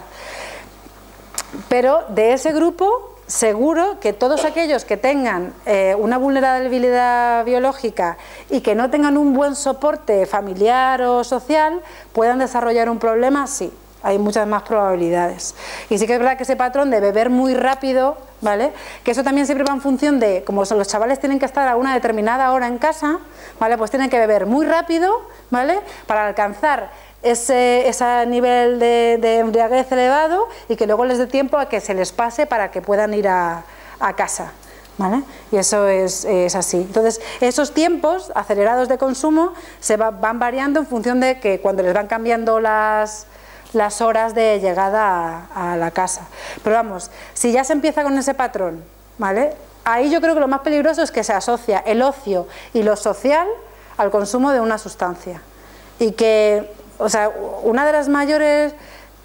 Pero de ese grupo seguro que todos aquellos que tengan una vulnerabilidad biológica y que no tengan un buen soporte familiar o social puedan desarrollar un problema, sí. Hay muchas más probabilidades. Y sí que es verdad que ese patrón de beber muy rápido, ¿vale? Que eso también siempre va en función de, como los chavales tienen que estar a una determinada hora en casa, ¿vale? Pues tienen que beber muy rápido, ¿vale? Para alcanzar ese nivel de embriaguez elevado y que luego les dé tiempo a que se les pase para que puedan ir a casa, ¿vale? Y eso es así. Entonces, esos tiempos acelerados de consumo van variando en función de que cuando les van cambiando las horas de llegada a la casa. Pero vamos, si ya se empieza con ese patrón, ¿vale? Ahí yo creo que lo más peligroso es que se asocia el ocio y lo social al consumo de una sustancia. Y que, o sea, una de las mayores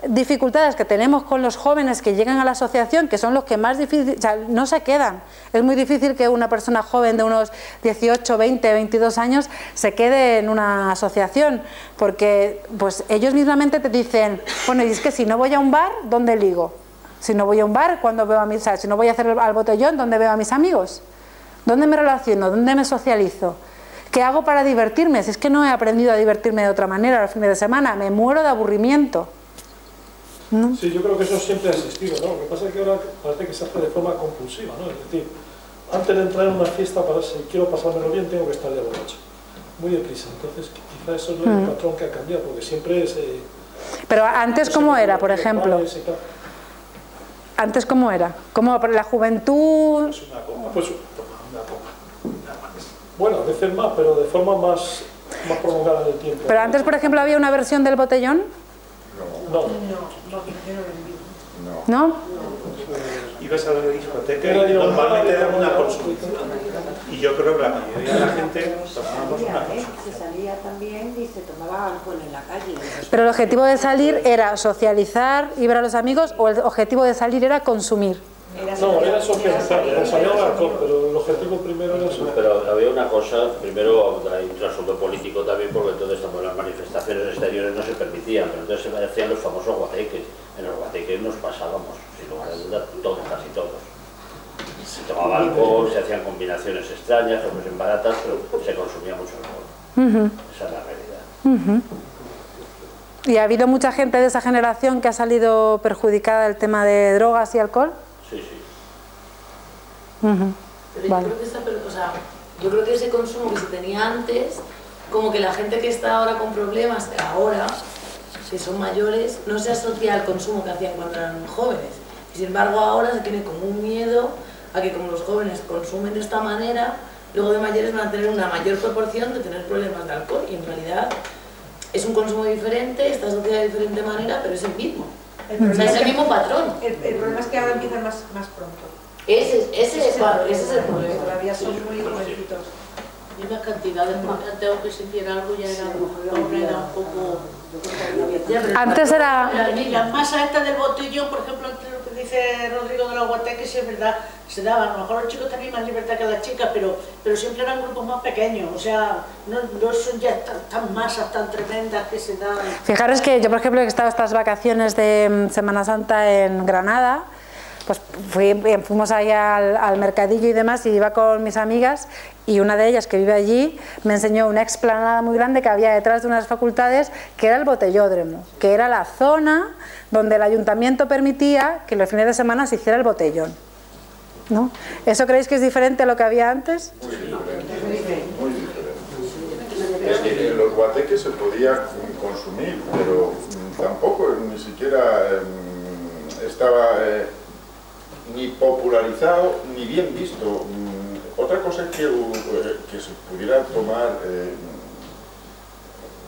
dificultades que tenemos con los jóvenes que llegan a la asociación, que son los que más difícil, o sea, no se quedan. Es muy difícil que una persona joven de unos 18, 20, 22 años se quede en una asociación, porque pues ellos mismamente te dicen, bueno, y es que si no voy a un bar, ¿dónde ligo? Si no voy a un bar, ¿cuándo veo a mis, o sea, si no voy a hacer al botellón, ¿dónde veo a mis amigos? ¿Dónde me relaciono? ¿Dónde me socializo? ¿Qué hago para divertirme? Si es que no he aprendido a divertirme de otra manera los fines de semana, me muero de aburrimiento. ¿No? Sí, yo creo que eso siempre ha existido, ¿no? Lo que pasa es que ahora parece que se hace de forma compulsiva, ¿no? Es decir, antes de entrar en una fiesta, para si quiero pasármelo bien, tengo que estar ya borracho. Muy deprisa. Entonces, quizá eso es el patrón que ha cambiado, porque siempre es... Pero antes, ¿cómo era, por ejemplo? Antes, ¿cómo era? ¿Cómo la juventud? Pues una copa. Pues una copa. Bueno, a veces más, pero de forma más prolongada en el tiempo. Pero antes, por ejemplo, había una versión del botellón. No. ¿No? Ibas a la discoteca y normalmente era una consulta. Y yo creo que la mayoría de la gente tomábamos una consulta. Se salía también y se tomaba alcohol en la calle. Pero el objetivo de salir era socializar y ver a los amigos, o el objetivo de salir era consumir. No, era socializar, salía el alcohol, pero el objetivo primero era eso. Pero había una cosa, primero hay un trasfondo político también, porque entonces las manifestaciones exteriores no se permitían, pero entonces se hacían los famosos guateques. En los guateques nos pasábamos, sin lugar a duda, todos, casi todos. Se tomaba alcohol, se hacían combinaciones extrañas, o pues en baratas, pero se consumía mucho alcohol. Esa es la realidad. ¿Y ha habido mucha gente de esa generación que ha salido perjudicada del tema de drogas y alcohol? Sí, sí. Pero Vale. yo creo que ese consumo que se tenía antes, como que la gente que está ahora con problemas, ahora, que son mayores, no se asocia al consumo que hacían cuando eran jóvenes. Y sin embargo ahora se tiene como un miedo a que como los jóvenes consumen de esta manera, luego de mayores van a tener una mayor proporción de tener problemas de alcohol. Y en realidad es un consumo diferente, está asociado de diferente manera, pero es el mismo. O sea, es el mismo patrón. El problema es que ahora empiezan más pronto. Ese es el problema. Todavía son muy jovencitos. Y las cantidades más tengo que sentir algo ya era un poco... Antes era... Las masas estas del botellón, por ejemplo, entre lo que dice Rodrigo de la Guateque, sí es verdad, se daban. A lo mejor los chicos tenían más libertad que las chicas, pero siempre eran grupos más pequeños. O sea, no son ya tan masas tan tremendas que se dan. Fijaros que yo, por ejemplo, he estado estas vacaciones de Semana Santa en Granada, pues fuimos ahí al mercadillo y demás, y iba con mis amigas, y una de ellas que vive allí me enseñó una explanada muy grande que había detrás de unas facultades, que era el botellódromo, que era la zona donde el ayuntamiento permitía que los fines de semana se hiciera el botellón, ¿no? ¿Eso creéis que es diferente a lo que había antes? Muy diferente, muy diferente. Es que en los guateques se podía consumir, pero tampoco ni siquiera estaba ni popularizado ni bien visto. Otra cosa es que se pudiera tomar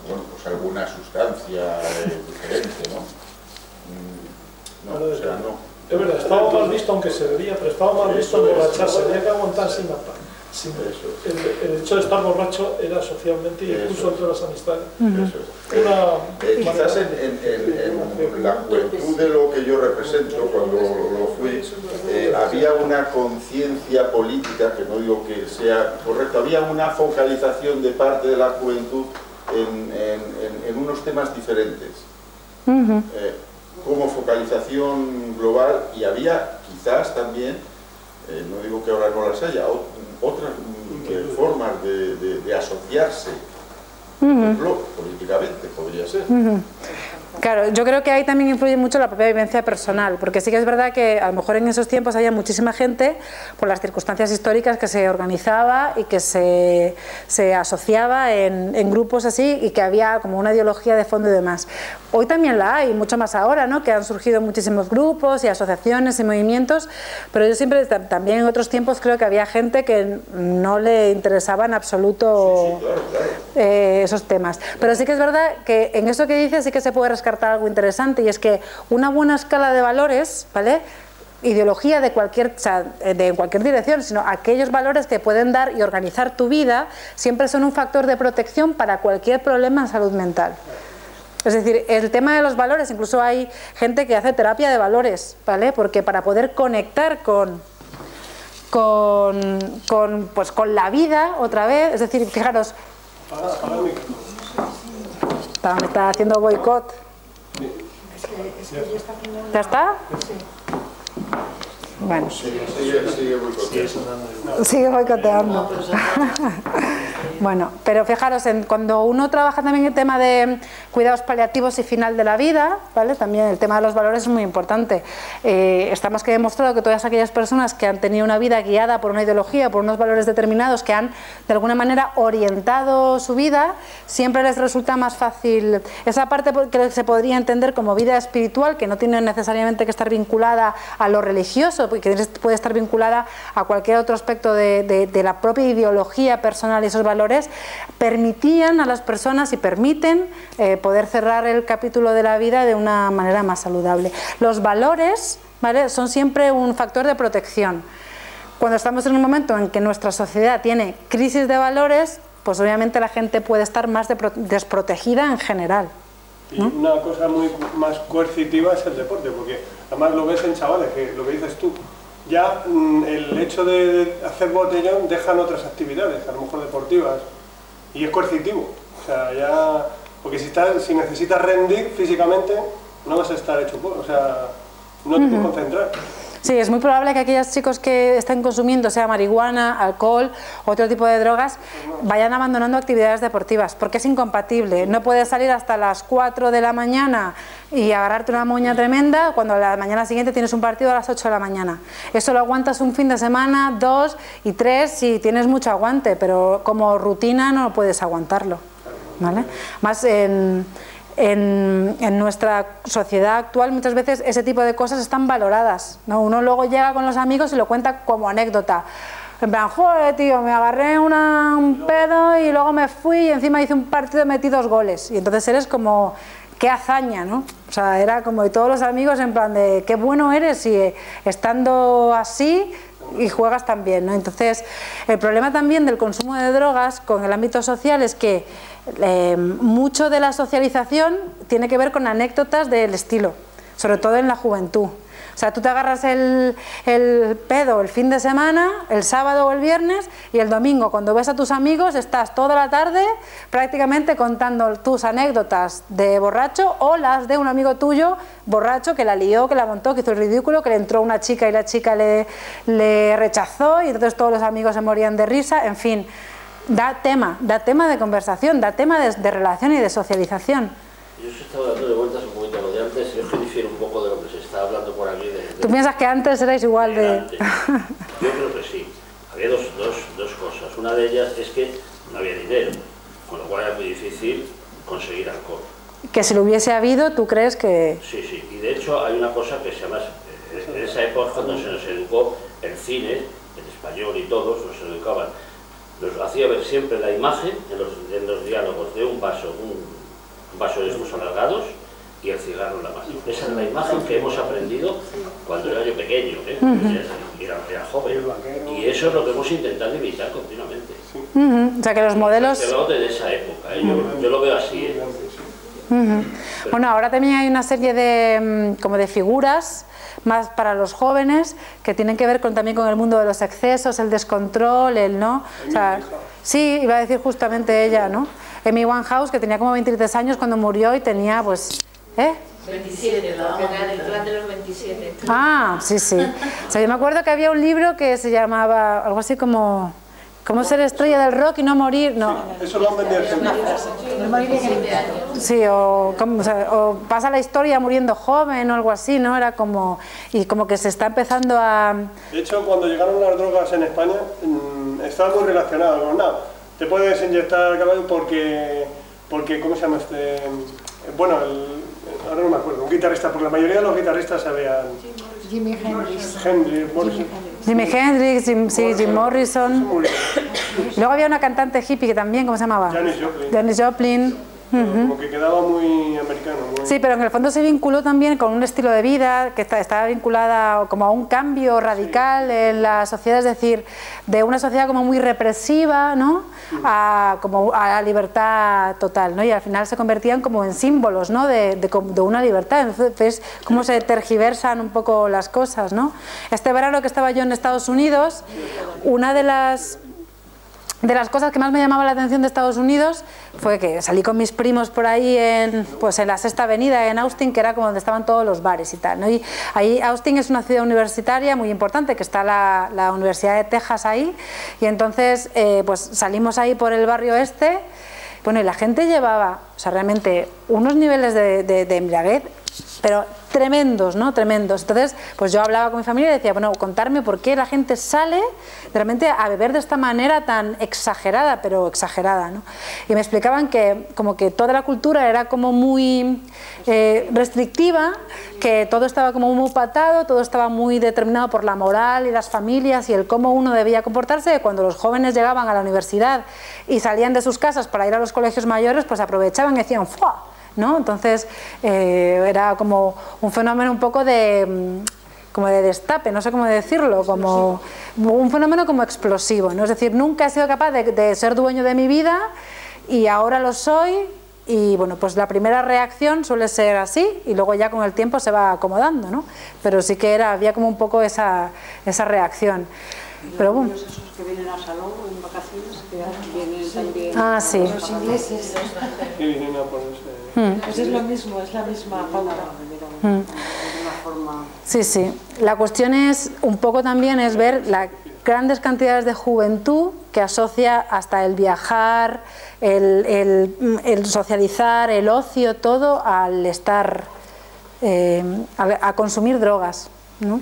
bueno, pues alguna sustancia diferente, ¿no? No, o sea, no. Es verdad, estaba mal visto, aunque se bebía, pero estaba mal visto emborracharse, había que aguantar sin matar. El hecho de estar borracho era socialmente y incluso entre las amistades. Quizás en la juventud de lo que yo represento, cuando lo fui, había una conciencia política, que no digo que sea correcta, había una focalización de parte de la juventud en unos temas diferentes, como focalización global, y había quizás también no digo que ahora no las haya, otras formas de asociarse, por ejemplo, políticamente podría ser. Claro, yo creo que ahí también influye mucho la propia vivencia personal, porque sí que es verdad que a lo mejor en esos tiempos había muchísima gente por las circunstancias históricas que se organizaba y que se asociaba en grupos así y que había como una ideología de fondo y demás. Hoy también la hay, mucho más ahora, ¿no? Que han surgido muchísimos grupos y asociaciones y movimientos, pero yo siempre, también en otros tiempos creo que había gente que no le interesaba en absoluto esos temas. Pero sí que es verdad que en eso que dices sí que se puede rescatar algo interesante, y es que una buena escala de valores, ¿vale? Ideología de cualquier dirección, sino aquellos valores que pueden dar y organizar tu vida, siempre son un factor de protección para cualquier problema en salud mental. Es decir, el tema de los valores, incluso hay gente que hace terapia de valores, ¿vale? Porque para poder conectar con la vida otra vez, es decir, fijaros, me está haciendo boicot. ¿Ya está? Bueno. Sigue boicoteando. Bueno, pero fijaros, cuando uno trabaja también el tema de cuidados paliativos y final de la vida, ¿vale? También el tema de los valores es muy importante. Está más que demostrado que todas aquellas personas que han tenido una vida guiada por una ideología, por unos valores determinados, que han de alguna manera orientado su vida, siempre les resulta más fácil esa parte que se podría entender como vida espiritual, que no tiene necesariamente que estar vinculada a lo religioso, porque puede estar vinculada a cualquier otro aspecto de la propia ideología personal, y esos valores permitían a las personas y permiten poder cerrar el capítulo de la vida de una manera más saludable. Los valores, ¿vale?, son siempre un factor de protección. Cuando estamos en un momento en que nuestra sociedad tiene crisis de valores, pues obviamente la gente puede estar más desprotegida en general, ¿no? Y una cosa muy más coercitiva es el deporte, porque además lo ves en chavales, que lo que dices tú, ya el hecho de hacer botellón dejan otras actividades, a lo mejor deportivas, y es coercitivo. O sea, ya, porque si necesitas rendir físicamente, no vas a estar hecho, o sea, no te puedes concentrar. Sí, es muy probable que aquellos chicos que estén consumiendo, sea marihuana, alcohol, otro tipo de drogas, vayan abandonando actividades deportivas, porque es incompatible. No puedes salir hasta las 4 de la mañana y agarrarte una moña tremenda cuando a la mañana siguiente tienes un partido a las 8 de la mañana. Eso lo aguantas un fin de semana, 2 y 3 si tienes mucho aguante, pero como rutina no puedes aguantarlo, ¿vale? Más en nuestra sociedad actual muchas veces ese tipo de cosas están valoradas, ¿no? Uno luego llega con los amigos y lo cuenta como anécdota. En plan, joder, tío, me agarré un pedo y luego me fui y encima hice un partido y metí 2 goles. Y entonces eres como, qué hazaña, ¿no? O sea, era como de todos los amigos en plan de, qué bueno eres y estando así y juegas también, ¿no? Entonces, el problema también del consumo de drogas con el ámbito social es que mucho de la socialización tiene que ver con anécdotas del estilo, sobre todo en la juventud. O sea, tú te agarras el pedo el fin de semana, el sábado o el viernes, y el domingo, cuando ves a tus amigos, estás toda la tarde prácticamente contando tus anécdotas de borracho o las de un amigo tuyo borracho que la lió, que la montó, que hizo el ridículo, que le entró una chica y la chica le rechazó y entonces todos los amigos se morían de risa, en fin. Da tema de conversación, da tema de relación y de socialización. Yo os estaba dando de vueltas un poquito a lo de antes, y es que difiere un poco de lo que se está hablando por aquí. ¿Tú piensas que antes erais igual de...? Yo creo que sí. Había dos cosas. Una de ellas es que no había dinero, con lo cual era muy difícil conseguir alcohol. Que si lo hubiese habido, ¿tú crees que...? Sí, sí. Y de hecho hay una cosa que se llama... En esa época, cuando se nos educó el cine, el español y todos, nos educaban. Nos hacía ver siempre la imagen en los diálogos de un vaso de estos alargados y el cigarro en la mano. Esa es la imagen que hemos aprendido cuando era yo pequeño, era joven. Y eso es lo que hemos intentado imitar continuamente. O sea que los modelos... De esa época, yo lo veo así. Bueno, ahora también hay una serie de como de figuras más para los jóvenes que tienen que ver también con el mundo de los excesos, el descontrol, el no, o sea, sí, iba a decir justamente ella, ¿no? Amy Winehouse, que tenía como 23 años cuando murió y tenía pues, 27, la porque era el plan de los 27. Ah, sí, sí. O sea, yo me acuerdo que había un libro que se llamaba algo así como ¿cómo ser estrella del rock y no morir? No. Eso lo han vendido siempre. Sí, o pasa la historia muriendo joven o algo así, ¿no? Era como... Y como que se está empezando a... De hecho, cuando llegaron las drogas en España, estaba muy relacionado con nada. Te puedes inyectar caballo porque ¿cómo se llama este? Bueno, ahora no me acuerdo, un guitarrista, porque la mayoría de los guitarristas sabían... Jimi Hendrix. Jimi Hendrix, Jim Morrison. Luego había una cantante hippie que también, ¿cómo se llamaba? Janis Joplin. Como que quedaba muy americano. Sí, pero en el fondo se vinculó también con un estilo de vida que estaba vinculada como a un cambio radical en la sociedad, es decir, de una sociedad como muy represiva, ¿no? Como a la libertad total, ¿no? Y al final se convertían como en símbolos, ¿no? de una libertad. Entonces, cómo se tergiversan un poco las cosas, ¿no? Este verano que estaba yo en Estados Unidos, una de las cosas que más me llamaba la atención de Estados Unidos fue que salí con mis primos por ahí en la Sexta Avenida en Austin, que era como donde estaban todos los bares y tal, ¿no? Y ahí Austin es una ciudad universitaria muy importante, que está la Universidad de Texas ahí, y entonces pues salimos ahí por el barrio este, bueno, y la gente llevaba, o sea, realmente unos niveles de embriaguez, pero tremendos, ¿no? Tremendos. Entonces, pues yo hablaba con mi familia y decía, bueno, contarme por qué la gente sale realmente a beber de esta manera tan exagerada, pero exagerada, ¿no? Y me explicaban que como que toda la cultura era como muy restrictiva, que todo estaba como muy patado, todo estaba muy determinado por la moral y las familias y el cómo uno debía comportarse. Cuando los jóvenes llegaban a la universidad y salían de sus casas para ir a los colegios mayores, pues aprovechaban y decían ¡fua!, ¿no? Entonces era como un fenómeno un poco como de destape, no sé cómo decirlo, como un fenómeno como explosivo, ¿no? Es decir, nunca he sido capaz de ser dueño de mi vida y ahora lo soy, y bueno, pues la primera reacción suele ser así y luego ya con el tiempo se va acomodando, ¿no? Pero sí que había como un poco esa reacción. Pero bueno. Esos que vienen a Salón en vacaciones, que vienen también. Ah, sí. Los ingleses. Sí, vienen a ponerse... Pues es lo mismo, es la misma pauta. De una forma... Sí, sí. La cuestión es un poco también es ver las grandes cantidades de juventud que asocia hasta el viajar, el socializar, el ocio, todo al estar, a consumir drogas, ¿no?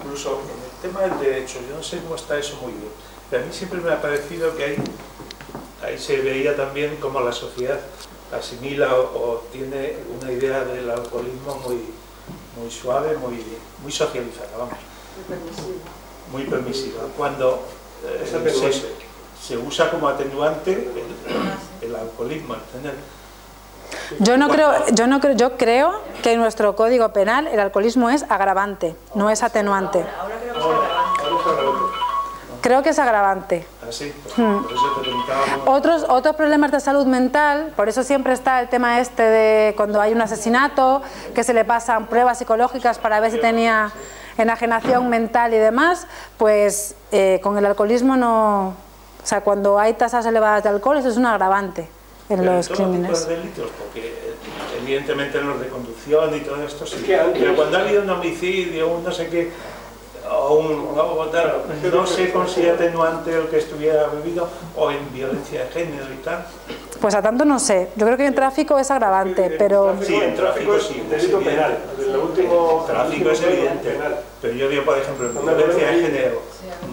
Incluso en el tema del derecho, yo no sé cómo está eso muy bien, pero a mí siempre me ha parecido que ahí se veía también cómo la sociedad asimila o tiene una idea del alcoholismo muy suave, muy socializada, vamos. Muy permisiva. Cuando se usa como atenuante el alcoholismo, ¿entiendes? Yo creo que en nuestro Código Penal el alcoholismo es agravante, no es atenuante. Ahora creo que es agravante. Creo que es agravante. Así, por eso te preguntaba. Otros problemas de salud mental, por eso siempre está el tema este de cuando hay un asesinato, que se le pasan pruebas psicológicas para ver si tenía enajenación mental y demás, pues con el alcoholismo no... O sea, cuando hay tasas elevadas de alcohol, eso es un agravante en los crímenes. Tipos de delitos, porque evidentemente en los de conducción y todo esto sí, pero cuando ha habido un homicidio, un no sé qué, no se considera atenuante el que estuviera bebido, o en violencia de género y tal. Pues a tanto no sé, yo creo que en tráfico es agravante, pero... Sí, en tráfico sí, delito penal. El último tráfico es evidente, pero yo digo, por ejemplo, en violencia de género,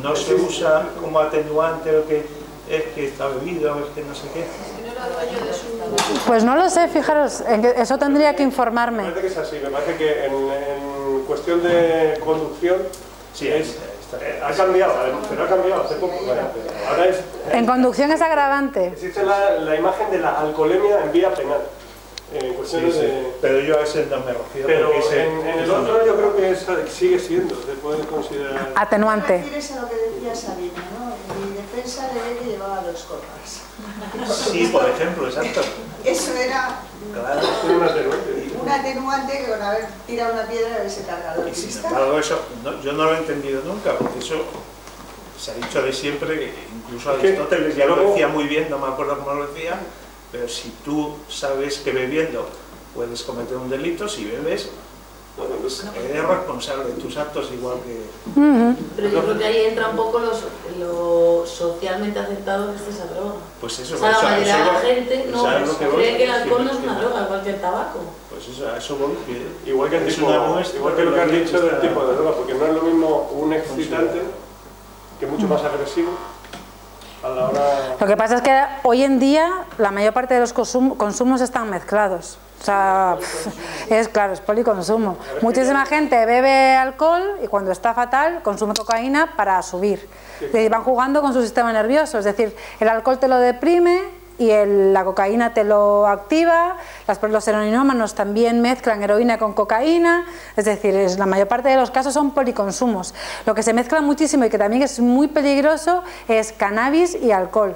no se usa como atenuante el que es que está bebido, es que no sé qué. Pues no lo sé, fijaros, eso tendría que informarme. Me parece que es así, me parece que en cuestión de conducción sí, ha cambiado, pero ha cambiado hace poco. Ahora en conducción es agravante. Existe la imagen de la alcoholemia en vía penal. En cuestiones de... Pero yo a ese no me refiero. Pero en el otro yo creo que sigue siendo, se puede considerar... Atenuante. ¿Te refieres a lo que decía Sabina, no? En mi defensa le ve que llevaba 2 copas. Sí, por ejemplo, exacto. Eso era Claro. un atenuante que con haber tirado una piedra haberse cargado. Y sin embargo, eso yo no lo he entendido nunca, porque eso se ha dicho de siempre, incluso Aristóteles ya lo decía muy bien, no me acuerdo cómo lo decía, Pero si tú sabes que bebiendo puedes cometer un delito, si bebes, pues eres responsable de tus actos igual que... Pero yo creo que ahí entra un poco lo socialmente aceptado que es esa droga. Pues eso, o sea, la mayoría de la gente no cree que el alcohol no es una que droga, igual que el tabaco. Pues eso, a eso voy. Igual que, igual que lo que has dicho del tipo de droga, porque no es lo mismo un excitante, que es mucho más agresivo, a la hora... Lo que pasa es que hoy en día la mayor parte de los consumos están mezclados. O sea, es claro, es policonsumo. Muchísima gente bebe alcohol y cuando está fatal consume cocaína para subir. Y van jugando con su sistema nervioso, es decir, el alcohol te lo deprime y la cocaína te lo activa, los heroinómanos también mezclan heroína con cocaína, es decir, la mayor parte de los casos son policonsumos. Lo que se mezcla muchísimo y que también es muy peligroso es cannabis y alcohol.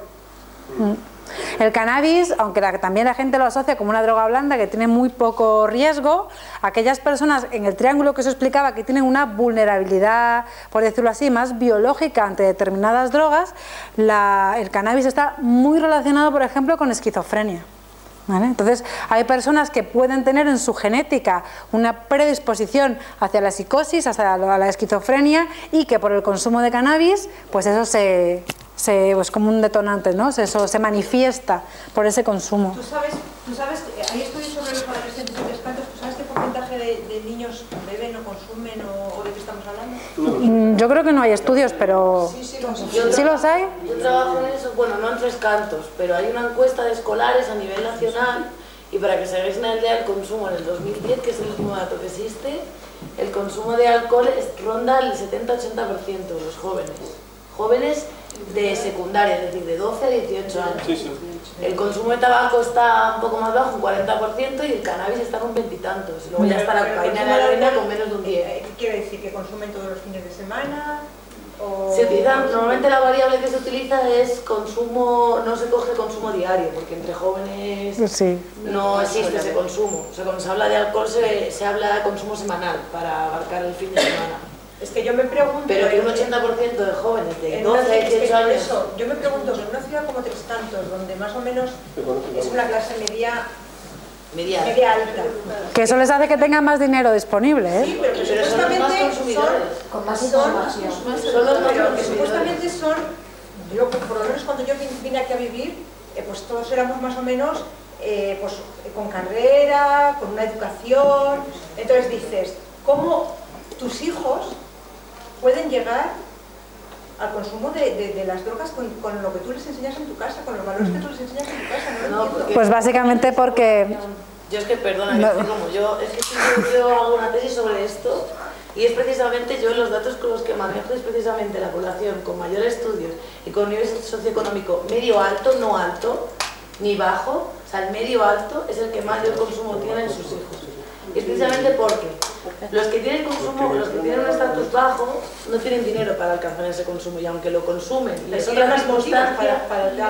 El cannabis, aunque también la gente lo asocia como una droga blanda que tiene muy poco riesgo, aquellas personas en el triángulo que os explicaba que tienen una vulnerabilidad, por decirlo así, más biológica ante determinadas drogas, el cannabis está muy relacionado, por ejemplo, con esquizofrenia. ¿Vale? Entonces hay personas que pueden tener en su genética una predisposición hacia la psicosis, hacia la esquizofrenia, y que por el consumo de cannabis, pues eso es como un detonante, ¿no? Eso se manifiesta por ese consumo. Tú sabes, hay estudios sobre los adolescentes y los cantos, ¿tú sabes qué porcentaje de niños beben o consumen o de qué estamos hablando? Yo creo que no hay estudios, pero ¿sí los hay? Yo trabajo en eso, bueno, no en Tres Cantos, pero hay una encuesta de escolares a nivel nacional, y para que se hagáis una idea, el consumo en el 2010, que es el último dato que existe, el consumo de alcohol ronda el 70-80% de los jóvenes de secundaria, es decir, de 12 a 18 años. El consumo de tabaco está un poco más bajo, un 40%, y el cannabis está con 20 y tantos. Luego ya está la cocaína y la heroína con menos de un 10. ¿Qué quiere decir? ¿Que consumen todos los fines de semana? Se utiliza, normalmente la variable que se utiliza es consumo, no se coge consumo diario, porque entre jóvenes no existe ese consumo. O sea, cuando se habla de alcohol se habla de consumo semanal para abarcar el fin de semana. Es que yo me pregunto... Pero que un 80% de jóvenes de 12 a 18 años... Eso, yo me pregunto que en una ciudad como Tres Cantos, donde más o menos es una clase media alta... Que eso les hace que tengan más dinero disponible, ¿eh? Sí, pero supuestamente con más información. Supuestamente son... Yo, por lo menos cuando yo vine aquí a vivir, pues todos éramos más o menos pues, con carrera, con una educación... Entonces dices, ¿cómo tus hijos pueden llegar al consumo de las drogas con lo que tú les enseñas en tu casa, con los valores que tú les enseñas en tu casa? No, pues básicamente porque... Yo es que, perdona, yo hago una tesis sobre esto, y es precisamente yo los datos con los que manejo es precisamente la población con mayor estudios y con nivel socioeconómico medio alto, no alto, ni bajo, o sea, el medio alto es el que mayor consumo tiene en sus hijos. Y es precisamente porque los que tienen consumo, los que tienen un estatus bajo, no tienen dinero para alcanzar ese consumo, y aunque lo consumen, es otra circunstancia,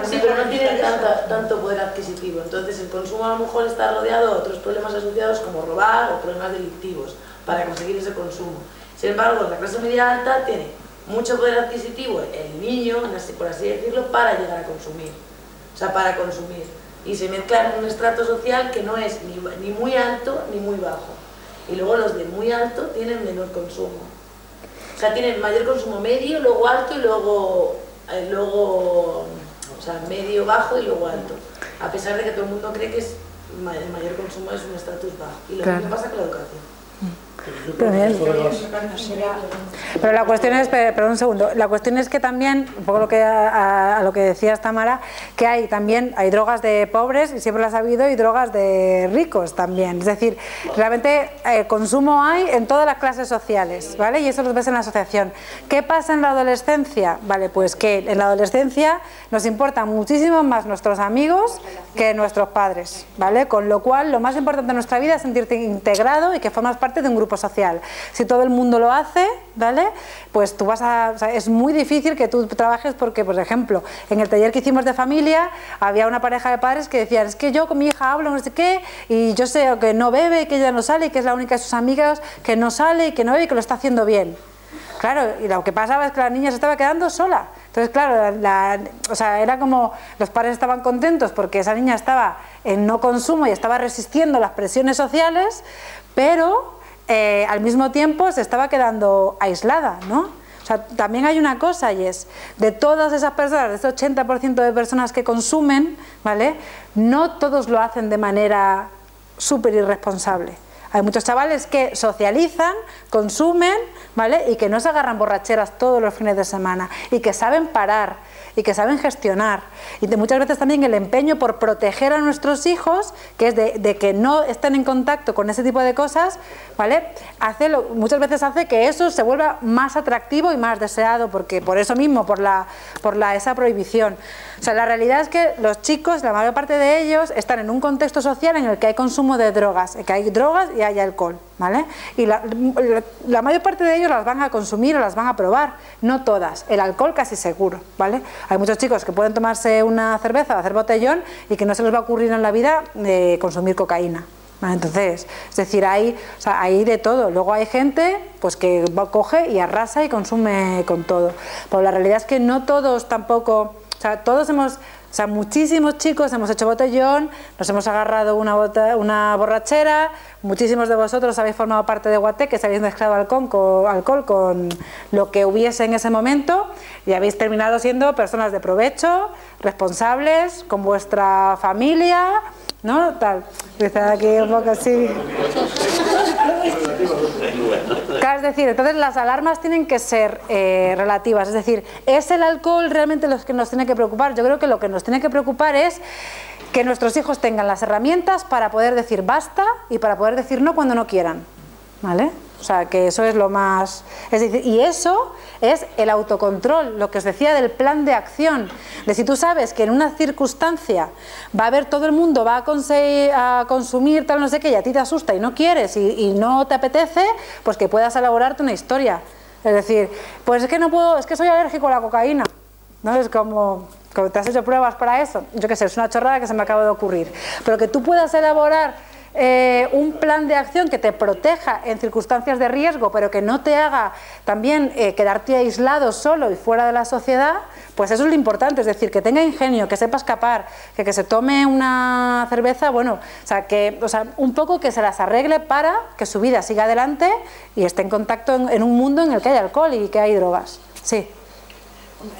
sí, pero no tienen tanto poder adquisitivo. Entonces el consumo a lo mejor está rodeado de otros problemas asociados como robar o problemas delictivos para conseguir ese consumo. Sin embargo, la clase media alta tiene mucho poder adquisitivo, el niño, por así decirlo, para llegar a consumir. O sea, para consumir. Y se mezcla en un estrato social que no es ni muy alto ni muy bajo. Y luego los de muy alto tienen menor consumo. O sea, tienen mayor consumo medio, luego alto y luego o sea, medio, bajo y luego alto. A pesar de que todo el mundo cree que el mayor consumo es un estatus bajo. Y lo mismo pasa con la educación. Pero la cuestión es, perdón un segundo, la cuestión es que también, un poco a lo que decías Tamara, que hay drogas de pobres, y siempre las ha habido, y drogas de ricos también. Es decir, realmente consumo hay en todas las clases sociales, ¿vale? Y eso lo ves en la asociación. ¿Qué pasa en la adolescencia? Vale, pues que en la adolescencia nos importan muchísimo más nuestros amigos que nuestros padres, ¿vale? Con lo cual, lo más importante en nuestra vida es sentirte integrado y que formas parte de un grupo social. Si todo el mundo lo hace, ¿vale? Pues tú o sea, es muy difícil que tú trabajes porque, por ejemplo, en el taller que hicimos de familia había una pareja de padres que decían, es que yo con mi hija hablo no sé qué y yo sé que no bebe, que ella no sale y que es la única de sus amigas que no sale y que no bebe y que lo está haciendo bien. Claro, y lo que pasaba es que la niña se estaba quedando sola. Entonces, claro, o sea, era como los padres estaban contentos porque esa niña estaba en no consumo y estaba resistiendo las presiones sociales, pero al mismo tiempo se estaba quedando aislada, ¿no? O sea, también hay una cosa, y es, de todas esas personas, de ese 80% de personas que consumen, ¿vale?, no todos lo hacen de manera súper irresponsable. Hay muchos chavales que socializan, consumen, ¿vale?, y que no se agarran borracheras todos los fines de semana, y que saben parar, y que saben gestionar. Y muchas veces también el empeño por proteger a nuestros hijos, que es de que no estén en contacto con ese tipo de cosas, ¿vale?, muchas veces hace que eso se vuelva más atractivo y más deseado, porque por eso mismo, por esa prohibición. O sea, la realidad es que los chicos, la mayor parte de ellos, están en un contexto social en el que hay consumo de drogas, que hay drogas y hay alcohol, ¿vale? Y la mayor parte de ellos las van a consumir o las van a probar, no todas, el alcohol casi seguro, ¿vale? Hay muchos chicos que pueden tomarse una cerveza o hacer botellón y que no se les va a ocurrir en la vida consumir cocaína. ¿Vale? Entonces, es decir, hay de todo. Luego hay gente pues que coge y arrasa y consume con todo. Pero la realidad es que no todos tampoco, o sea, todos muchísimos chicos hemos hecho botellón, nos hemos agarrado una borrachera, muchísimos de vosotros habéis formado parte de Guateque, habéis mezclado alcohol con lo que hubiese en ese momento y habéis terminado siendo personas de provecho, responsables, con vuestra familia, ¿no? Tal. Está aquí un poco así. Claro, es decir, entonces las alarmas tienen que ser relativas. Es decir, ¿es el alcohol realmente lo que nos tiene que preocupar? Yo creo que lo que nos tiene que preocupar es que nuestros hijos tengan las herramientas para poder decir basta y para poder decir no cuando no quieran, ¿vale? O sea, que eso es lo más... Es decir, y eso es el autocontrol, lo que os decía del plan de acción. De si tú sabes que en una circunstancia va a haber todo el mundo, va a consumir tal no sé qué, y a ti te asusta y no quieres y no te apetece, pues que puedas elaborarte una historia. Es decir, pues es que no puedo, es que soy alérgico a la cocaína, ¿no? Es como te has hecho pruebas para eso. Yo qué sé, es una chorrada que se me acaba de ocurrir. Pero que tú puedas elaborar un plan de acción que te proteja en circunstancias de riesgo, pero que no te haga también quedarte aislado, solo y fuera de la sociedad, pues eso es lo importante. Es decir, que tenga ingenio, que sepa escapar, que se tome una cerveza, bueno, o sea, un poco que se las arregle para que su vida siga adelante y esté en contacto en un mundo en el que hay alcohol y que hay drogas. Sí.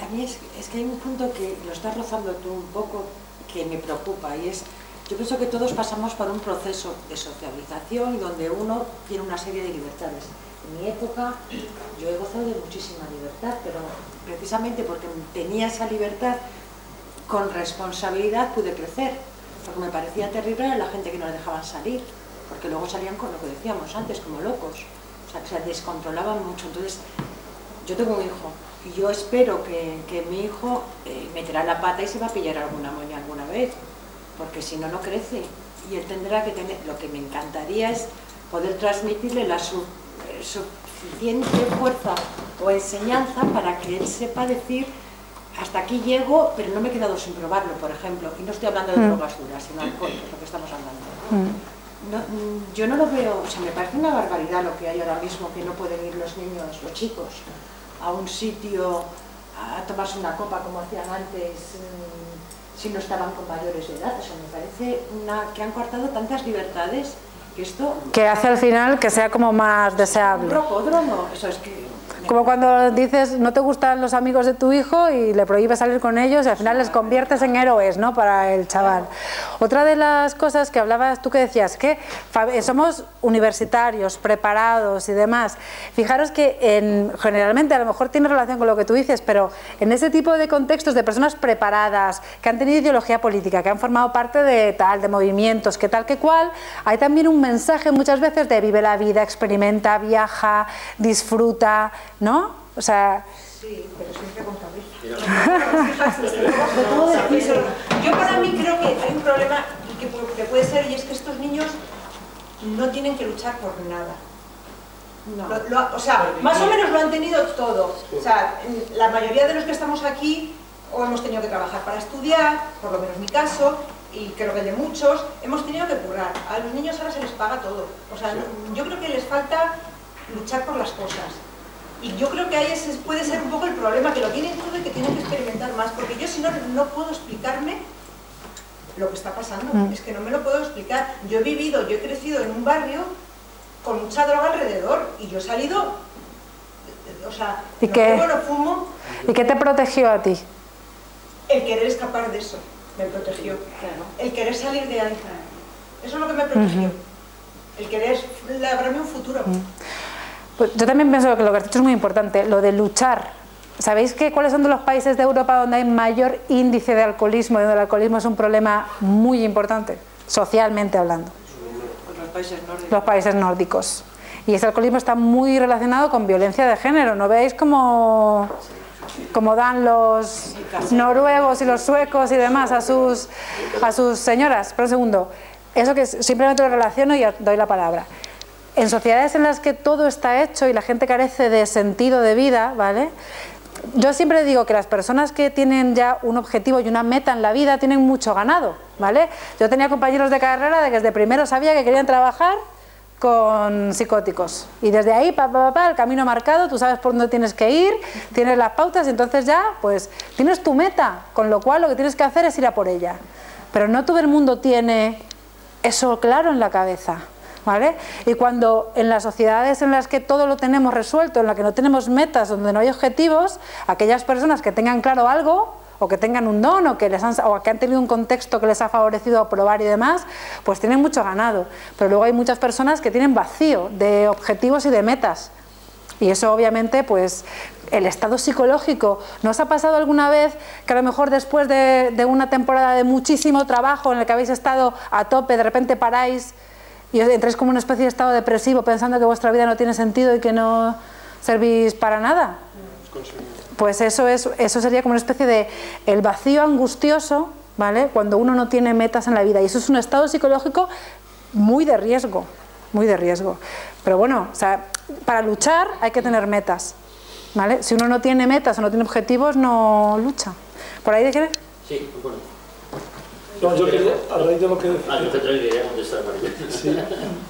A mí es que hay un punto que lo estás rozando tú un poco que me preocupa, y es, yo pienso que todos pasamos por un proceso de socialización donde uno tiene una serie de libertades. En mi época yo he gozado de muchísima libertad, pero precisamente porque tenía esa libertad con responsabilidad pude crecer, porque me parecía terrible la gente que no le dejaban salir, porque luego salían con lo que decíamos antes, como locos, o sea, que se descontrolaban mucho. Entonces, yo tengo un hijo y yo espero que mi hijo meterá la pata y se va a pillar alguna moña alguna vez, porque si no, no crece, y él tendrá que tener, lo que me encantaría es poder transmitirle la suficiente fuerza o enseñanza para que él sepa decir hasta aquí llego, pero no me he quedado sin probarlo, por ejemplo, y no estoy hablando de drogas duras, sino alcohol, que es lo que estamos hablando. No, yo no lo veo, o sea, me parece una barbaridad lo que hay ahora mismo, que no pueden ir los niños, los chicos, a un sitio a tomarse una copa como hacían antes, si no estaban con mayores de edad. O sea, me parece que han coartado tantas libertades que esto... Que hace al final que sea como más deseable. Un rocódromo, eso es que... Como cuando dices, no te gustan los amigos de tu hijo y le prohíbes salir con ellos y al final les conviertes en héroes, ¿no?, para el chaval. Otra de las cosas que hablabas tú, que decías, que somos universitarios, preparados y demás. Fijaros que generalmente a lo mejor tiene relación con lo que tú dices, pero en ese tipo de contextos de personas preparadas, que han tenido ideología política, que han formado parte de movimientos, que tal que cual, hay también un mensaje muchas veces de vive la vida, experimenta, viaja, disfruta, ¿no? O sea... Sí, pero siempre con cabeza. Yo para mí creo que hay un problema que puede ser, y es que estos niños no tienen que luchar por nada. No. O sea, más o menos lo han tenido todo. O sea, la mayoría de los que estamos aquí o hemos tenido que trabajar para estudiar, por lo menos mi caso, y creo que el de muchos, hemos tenido que currar. A los niños ahora se les paga todo. O sea, yo creo que les falta luchar por las cosas. Y yo creo que ahí ese puede ser un poco el problema, que lo tienen todo y que tienen que experimentar más, porque yo si no, no puedo explicarme lo que está pasando, es que no me lo puedo explicar. Yo he crecido en un barrio con mucha droga alrededor y yo he salido, o sea, ¿Y qué? no fumo. ¿Y qué te protegió a ti? El querer escapar de eso me protegió, el querer salir de ahí, eso es lo que me protegió, el querer labrarme un futuro. Pues yo también pienso que lo que has dicho es muy importante, lo de luchar. ¿Sabéis cuáles son de los países de Europa donde hay mayor índice de alcoholismo, donde el alcoholismo es un problema muy importante, socialmente hablando? Los países nórdicos. Y ese alcoholismo está muy relacionado con violencia de género. ¿No veis cómo dan los noruegos y los suecos y demás a sus señoras? Pero un segundo, eso que simplemente lo relaciono y doy la palabra. En sociedades en las que todo está hecho y la gente carece de sentido de vida, ¿vale? Yo siempre digo que las personas que tienen ya un objetivo y una meta en la vida tienen mucho ganado, ¿vale? Yo tenía compañeros de carrera de que desde primero sabía que querían trabajar con psicóticos y desde ahí, el camino marcado, tú sabes por dónde tienes que ir, tienes las pautas y entonces ya, pues, tienes tu meta, con lo cual lo que tienes que hacer es ir a por ella. Pero no todo el mundo tiene eso claro en la cabeza, ¿vale? Y cuando en las sociedades en las que todo lo tenemos resuelto, en las que no tenemos metas, donde no hay objetivos, aquellas personas que tengan claro algo, o que tengan un don, o que han tenido un contexto que les ha favorecido aprobar y demás, pues tienen mucho ganado. Pero luego hay muchas personas que tienen vacío de objetivos y de metas. Y eso obviamente, pues, el estado psicológico. ¿No os ha pasado alguna vez que a lo mejor después de una temporada de muchísimo trabajo en el que habéis estado a tope, de repente paráis y entráis como una especie de estado depresivo pensando que vuestra vida no tiene sentido y que no servís para nada? Pues eso sería como una especie de el vacío angustioso, ¿vale? Cuando uno no tiene metas en la vida, y eso es un estado psicológico muy de riesgo, muy de riesgo. Pero bueno, o sea, para luchar hay que tener metas, ¿vale? Si uno no tiene metas o no tiene objetivos, no lucha. ¿Por ahí de qué? Sí, bueno. No, yo quería, a raíz de lo que decía... yo quería contestar, Maribel. Sí,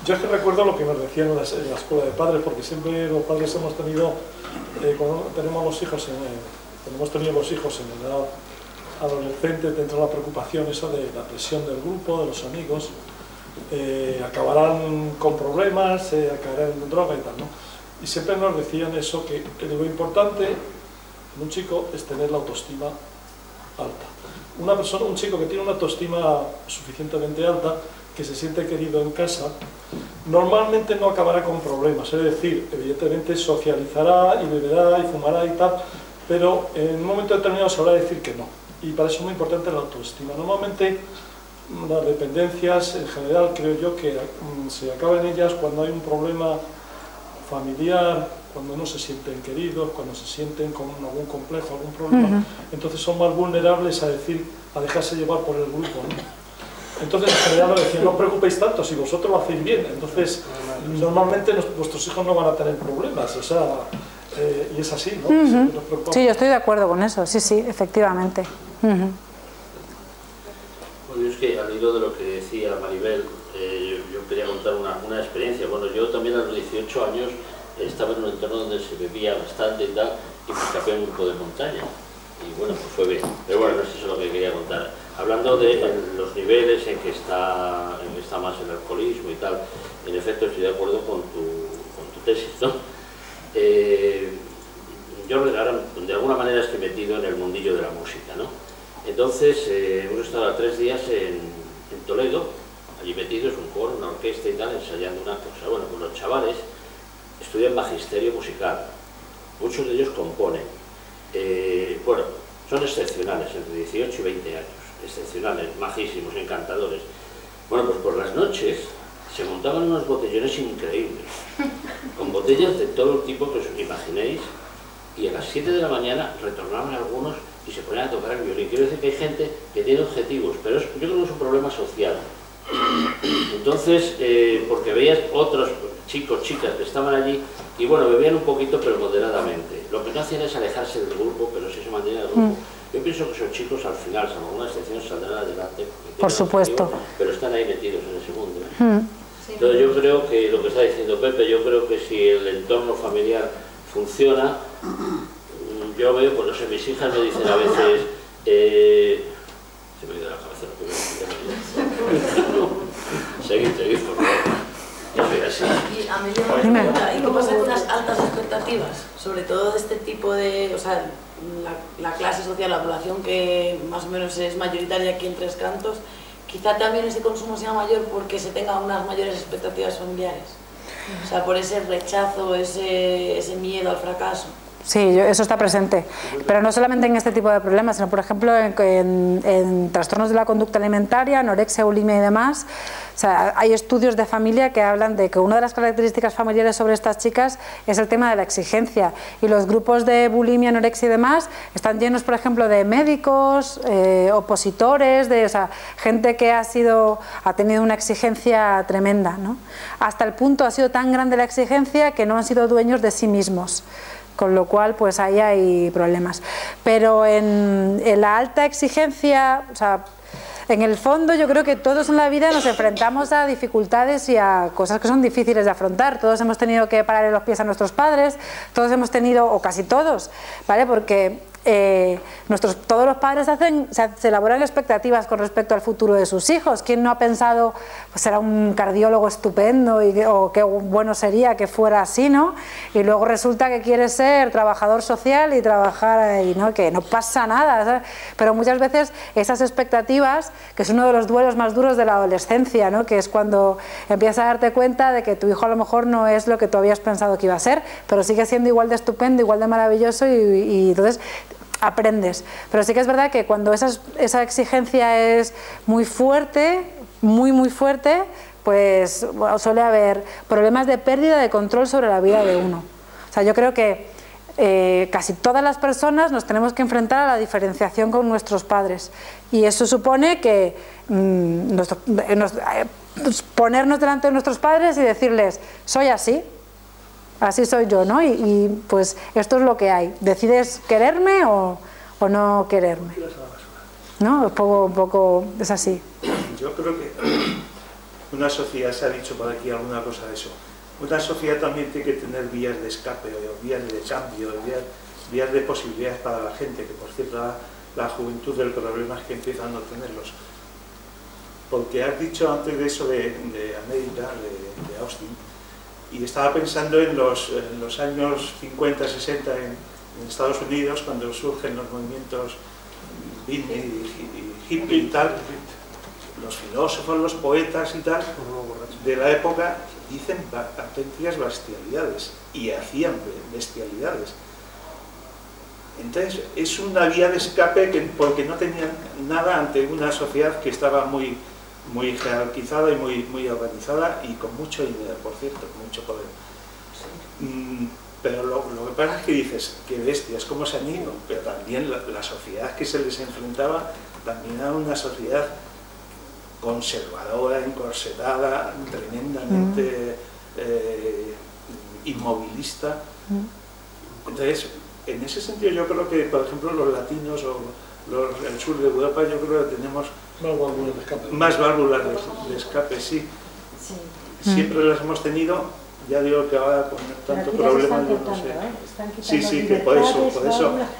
yo es que recuerdo lo que nos decían en la escuela de padres, porque siempre los padres hemos tenido, cuando tenemos los hijos hemos tenido los hijos en edad adolescente, dentro de la preocupación esa de la presión del grupo, de los amigos, acabarán con problemas, acabarán en droga y tal, ¿no? Y siempre nos decían eso, que lo importante en un chico es tener la autoestima alta. Un chico que tiene una autoestima suficientemente alta, que se siente querido en casa, normalmente no acabará con problemas, es decir, evidentemente socializará y beberá y fumará y tal, pero en un momento determinado sabrá decir que no, y para eso es muy importante la autoestima. Normalmente las dependencias en general creo yo que se acaban ellas cuando hay un problema familiar, cuando no se sienten queridos, cuando se sienten con algún complejo, algún problema, entonces son más vulnerables a dejarse llevar por el grupo, ¿no? Entonces en general nos decían, no os preocupéis tanto, si vosotros lo hacéis bien, entonces normalmente vuestros hijos no van a tener problemas, o sea, y es así, ¿no? Sí, yo estoy de acuerdo con eso, sí, efectivamente. Bueno, yo es que al hilo de lo que decía Maribel, yo quería contar una experiencia. Bueno, yo también a los 18 años estaba en un entorno donde se bebía bastante y tal, y me escapé a un grupo de montaña. Y bueno, pues fue bien. Pero bueno, no es eso lo que quería contar. Hablando de los niveles en que está más el alcoholismo y tal, en efecto estoy de acuerdo con tu tesis, ¿no? Yo ahora, de alguna manera estoy metido en el mundillo de la música, ¿no? Entonces, hemos estado 3 días en Toledo, allí metidos, un coro, una orquesta y tal, ensayando una cosa. Bueno, pues los chavales estudian magisterio musical, muchos de ellos componen. Bueno, son excepcionales, entre 18 y 20 años, excepcionales, majísimos, encantadores. Bueno, pues por las noches se montaban unos botellones increíbles, con botellas de todo el tipo que os imaginéis, y a las 7 de la mañana retornaban algunos y se ponían a tocar el violín. Quiero decir que hay gente que tiene objetivos, pero yo creo que es un problema social. Entonces, porque veías otros chicos, chicas que estaban allí y bueno, bebían un poquito pero moderadamente. Lo que no hacían es alejarse del grupo, pero sí se mantenían el grupo. Yo pienso que esos chicos al final, salvo alguna excepción, saldrán adelante. Por supuesto. Pero están ahí metidos en ese mundo, ¿eh? Entonces yo creo que lo que está diciendo Pepe, yo creo que si el entorno familiar funciona, yo veo, pues no sé, mis hijas me dicen a veces, se me ha ido la cabeza lo que seguid, por favor. Yo soy así. Y a mí me pregunta, ¿y qué pasa con las altas expectativas? Sobre todo de este tipo de, o sea, la clase social, la población que más o menos es mayoritaria aquí en Tres Cantos, quizá también ese consumo sea mayor porque se tenga unas mayores expectativas familiares. O sea, por ese rechazo, ese miedo al fracaso. Sí, eso está presente, pero no solamente en este tipo de problemas, sino por ejemplo en trastornos de la conducta alimentaria, anorexia, bulimia y demás. O sea, hay estudios de familia que hablan de que una de las características familiares sobre estas chicas es el tema de la exigencia, y los grupos de bulimia, anorexia y demás están llenos, por ejemplo, de médicos, opositores, o sea, gente que ha tenido una exigencia tremenda, ¿no? Hasta el punto ha sido tan grande la exigencia que no han sido dueños de sí mismos. Con lo cual, pues ahí hay problemas. Pero en la alta exigencia, o sea, en el fondo yo creo que todos en la vida nos enfrentamos a dificultades y a cosas que son difíciles de afrontar. Todos hemos tenido que pararle los pies a nuestros padres, todos hemos tenido, o casi todos, ¿vale? Porque todos los padres se elaboran expectativas con respecto al futuro de sus hijos. ¿Quién no ha pensado, pues será un cardiólogo estupendo o qué bueno sería que fuera así, ¿no? Y luego resulta que quiere ser trabajador social y trabajar ahí, ¿no? Que no pasa nada, ¿sabes? Pero muchas veces esas expectativas, que es uno de los duelos más duros de la adolescencia, ¿no? Que es cuando empiezas a darte cuenta de que tu hijo a lo mejor no es lo que tú habías pensado que iba a ser, pero sigue siendo igual de estupendo, igual de maravilloso y entonces aprendes. Pero sí que es verdad que cuando esa exigencia es muy fuerte, muy fuerte, pues suele haber problemas de pérdida de control sobre la vida de uno. O sea, yo creo que casi todas las personas nos tenemos que enfrentar a la diferenciación con nuestros padres, y eso supone que ponernos delante de nuestros padres y decirles, soy así soy yo, ¿no? Y pues esto es lo que hay. ¿Decides quererme o no quererme? ¿No? Un poco es así. Yo creo que una sociedad, se ha dicho por aquí alguna cosa de eso, una sociedad también tiene que tener vías de escape, o vías de cambio, vías de posibilidades para la gente, que por cierto la juventud del problema es que empiezan a tenerlos. Porque has dicho antes de eso de América, de Austin, y estaba pensando en los años 50, 60 en Estados Unidos, cuando surgen los movimientos beatnik y hippie y tal, los filósofos, los poetas y tal, de la época, dicen auténticas bestialidades, y hacían bestialidades. Entonces, es una vía de escape porque no tenían nada ante una sociedad que estaba muy jerarquizada y muy organizada, y con mucho dinero, por cierto, con mucho poder. Pero lo que pasa es que dices, qué bestias, cómo se han ido, pero también la sociedad que se les enfrentaba también era una sociedad conservadora, encorsetada, tremendamente inmovilista. Entonces, en ese sentido yo creo que, por ejemplo, los latinos o el sur de Europa, yo creo que tenemos más válvulas de escape, sí. Siempre las hemos tenido, ya digo que ahora con tanto problema, yo no sé. Sí, que por eso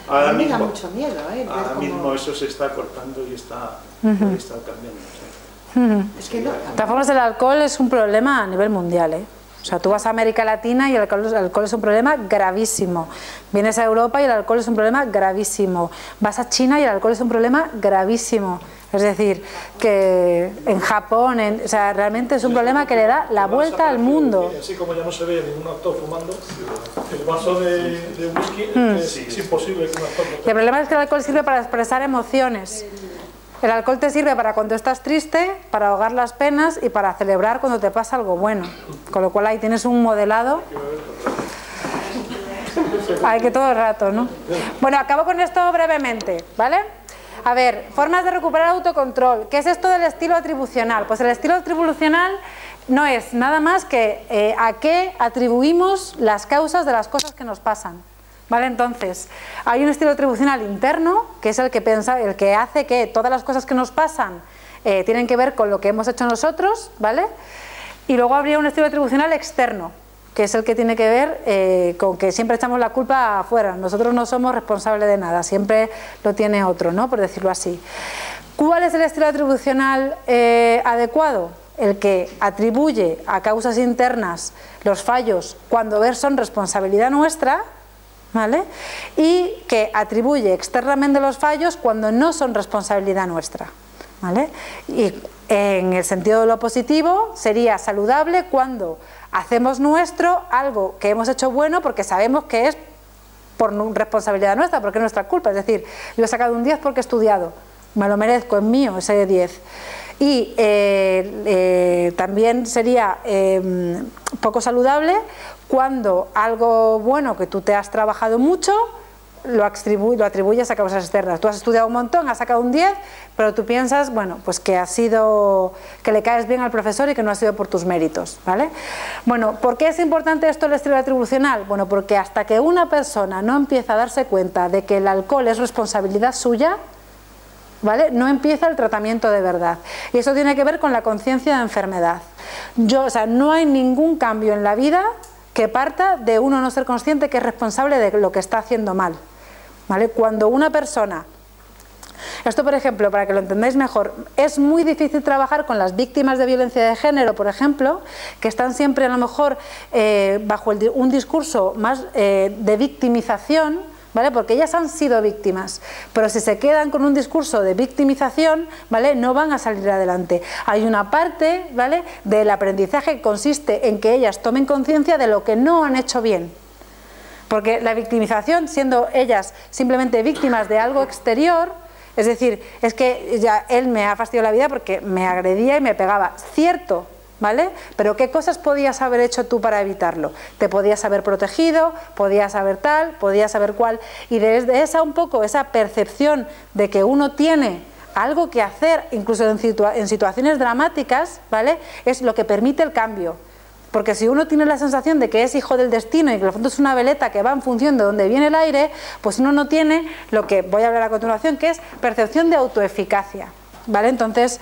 ahora mismo eso se está cortando y está cambiando. Es que no. De todas formas, el alcohol es un problema a nivel mundial, ¿eh? O sea, tú vas a América Latina y el alcohol es un problema gravísimo. Vienes a Europa y el alcohol es un problema gravísimo. Vas a China y el alcohol es un problema gravísimo. Es decir, que en Japón, o sea, realmente es un problema que le da la vuelta al mundo. Así como ya no se ve ningún actor fumando, el vaso de whisky es imposible que un actor lo tenga. Y el problema es que el alcohol sirve para expresar emociones. El alcohol te sirve para cuando estás triste, para ahogar las penas y para celebrar cuando te pasa algo bueno. Con lo cual ahí tienes un modelado. Hay que todo el rato, ¿no? Bueno, acabo con esto brevemente, ¿vale? A ver, formas de recuperar autocontrol. ¿Qué es esto del estilo atribucional? Pues el estilo atribucional no es nada más que a qué atribuimos las causas de las cosas que nos pasan. ¿Vale? Entonces, hay un estilo atribucional interno, que es el que hace que todas las cosas que nos pasan tienen que ver con lo que hemos hecho nosotros, ¿vale? Y luego habría un estilo atribucional externo, que es el que tiene que ver con que siempre echamos la culpa afuera. Nosotros no somos responsables de nada, siempre lo tiene otro, ¿no? Por decirlo así. ¿Cuál es el estilo atribucional adecuado? El que atribuye a causas internas los fallos cuando son responsabilidad nuestra, ¿vale? Y que atribuye externamente los fallos cuando no son responsabilidad nuestra, ¿vale? Y en el sentido de lo positivo sería saludable cuando hacemos nuestro algo que hemos hecho bueno porque sabemos que es por responsabilidad nuestra, porque es nuestra culpa. Es decir, yo he sacado un 10 porque he estudiado, me lo merezco, es mío ese 10. Y también sería poco saludable cuando algo bueno que tú te has trabajado mucho lo atribuyes a causas externas. Tú has estudiado un montón, has sacado un 10, pero tú piensas, bueno, pues que que le caes bien al profesor y que no ha sido por tus méritos, ¿vale? Bueno, ¿por qué es importante esto el estilo atribucional? Bueno, porque hasta que una persona no empieza a darse cuenta de que el alcohol es responsabilidad suya, ¿vale?, no empieza el tratamiento de verdad. Y eso tiene que ver con la conciencia de enfermedad. O sea, no hay ningún cambio en la vida que parta de uno no ser consciente que es responsable de lo que está haciendo mal, ¿vale? Cuando una persona... Esto, por ejemplo, para que lo entendáis mejor, es muy difícil trabajar con las víctimas de violencia de género, por ejemplo, que están siempre a lo mejor bajo un discurso más de victimización, ¿vale? Porque ellas han sido víctimas, pero si se quedan con un discurso de victimización, ¿vale?, no van a salir adelante. Hay una parte, ¿vale?, del aprendizaje que consiste en que ellas tomen conciencia de lo que no han hecho bien. Porque la victimización, siendo ellas simplemente víctimas de algo exterior, es decir, es que ya él me ha fastidiado la vida porque me agredía y me pegaba, cierto, ¿vale? Pero ¿qué cosas podías haber hecho tú para evitarlo? Te podías haber protegido, podías haber tal, podías haber cual, y desde esa percepción de que uno tiene algo que hacer, incluso en situaciones dramáticas, ¿vale?, es lo que permite el cambio. Porque si uno tiene la sensación de que es hijo del destino y que en el fondo es una veleta que va en función de donde viene el aire, pues uno no tiene lo que voy a hablar a continuación, que es percepción de autoeficacia, ¿vale? Entonces,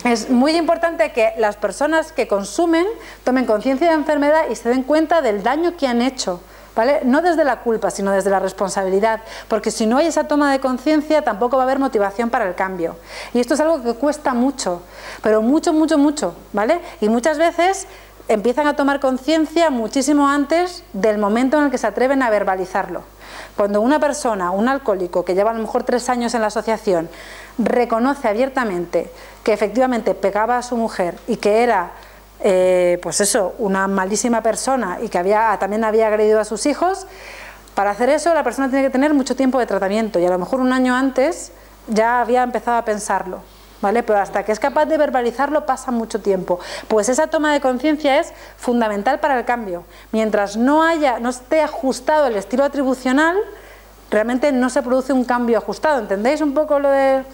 es muy importante que las personas que consumen tomen conciencia de la enfermedad y se den cuenta del daño que han hecho, ¿vale? No desde la culpa, sino desde la responsabilidad, porque si no hay esa toma de conciencia tampoco va a haber motivación para el cambio. Y esto es algo que cuesta mucho, pero mucho, mucho, mucho, ¿vale? Y muchas veces empiezan a tomar conciencia muchísimo antes del momento en el que se atreven a verbalizarlo. Cuando una persona, un alcohólico que lleva a lo mejor 3 años en la asociación, reconoce abiertamente que efectivamente pegaba a su mujer y que era, pues eso, una malísima persona y que también había agredido a sus hijos, para hacer eso la persona tiene que tener mucho tiempo de tratamiento y a lo mejor un año antes ya había empezado a pensarlo, ¿vale? Pero hasta que es capaz de verbalizarlo pasa mucho tiempo. Pues esa toma de conciencia es fundamental para el cambio. Mientras no esté ajustado el estilo atribucional, realmente no se produce un cambio ajustado. ¿Entendéis un poco lo de...?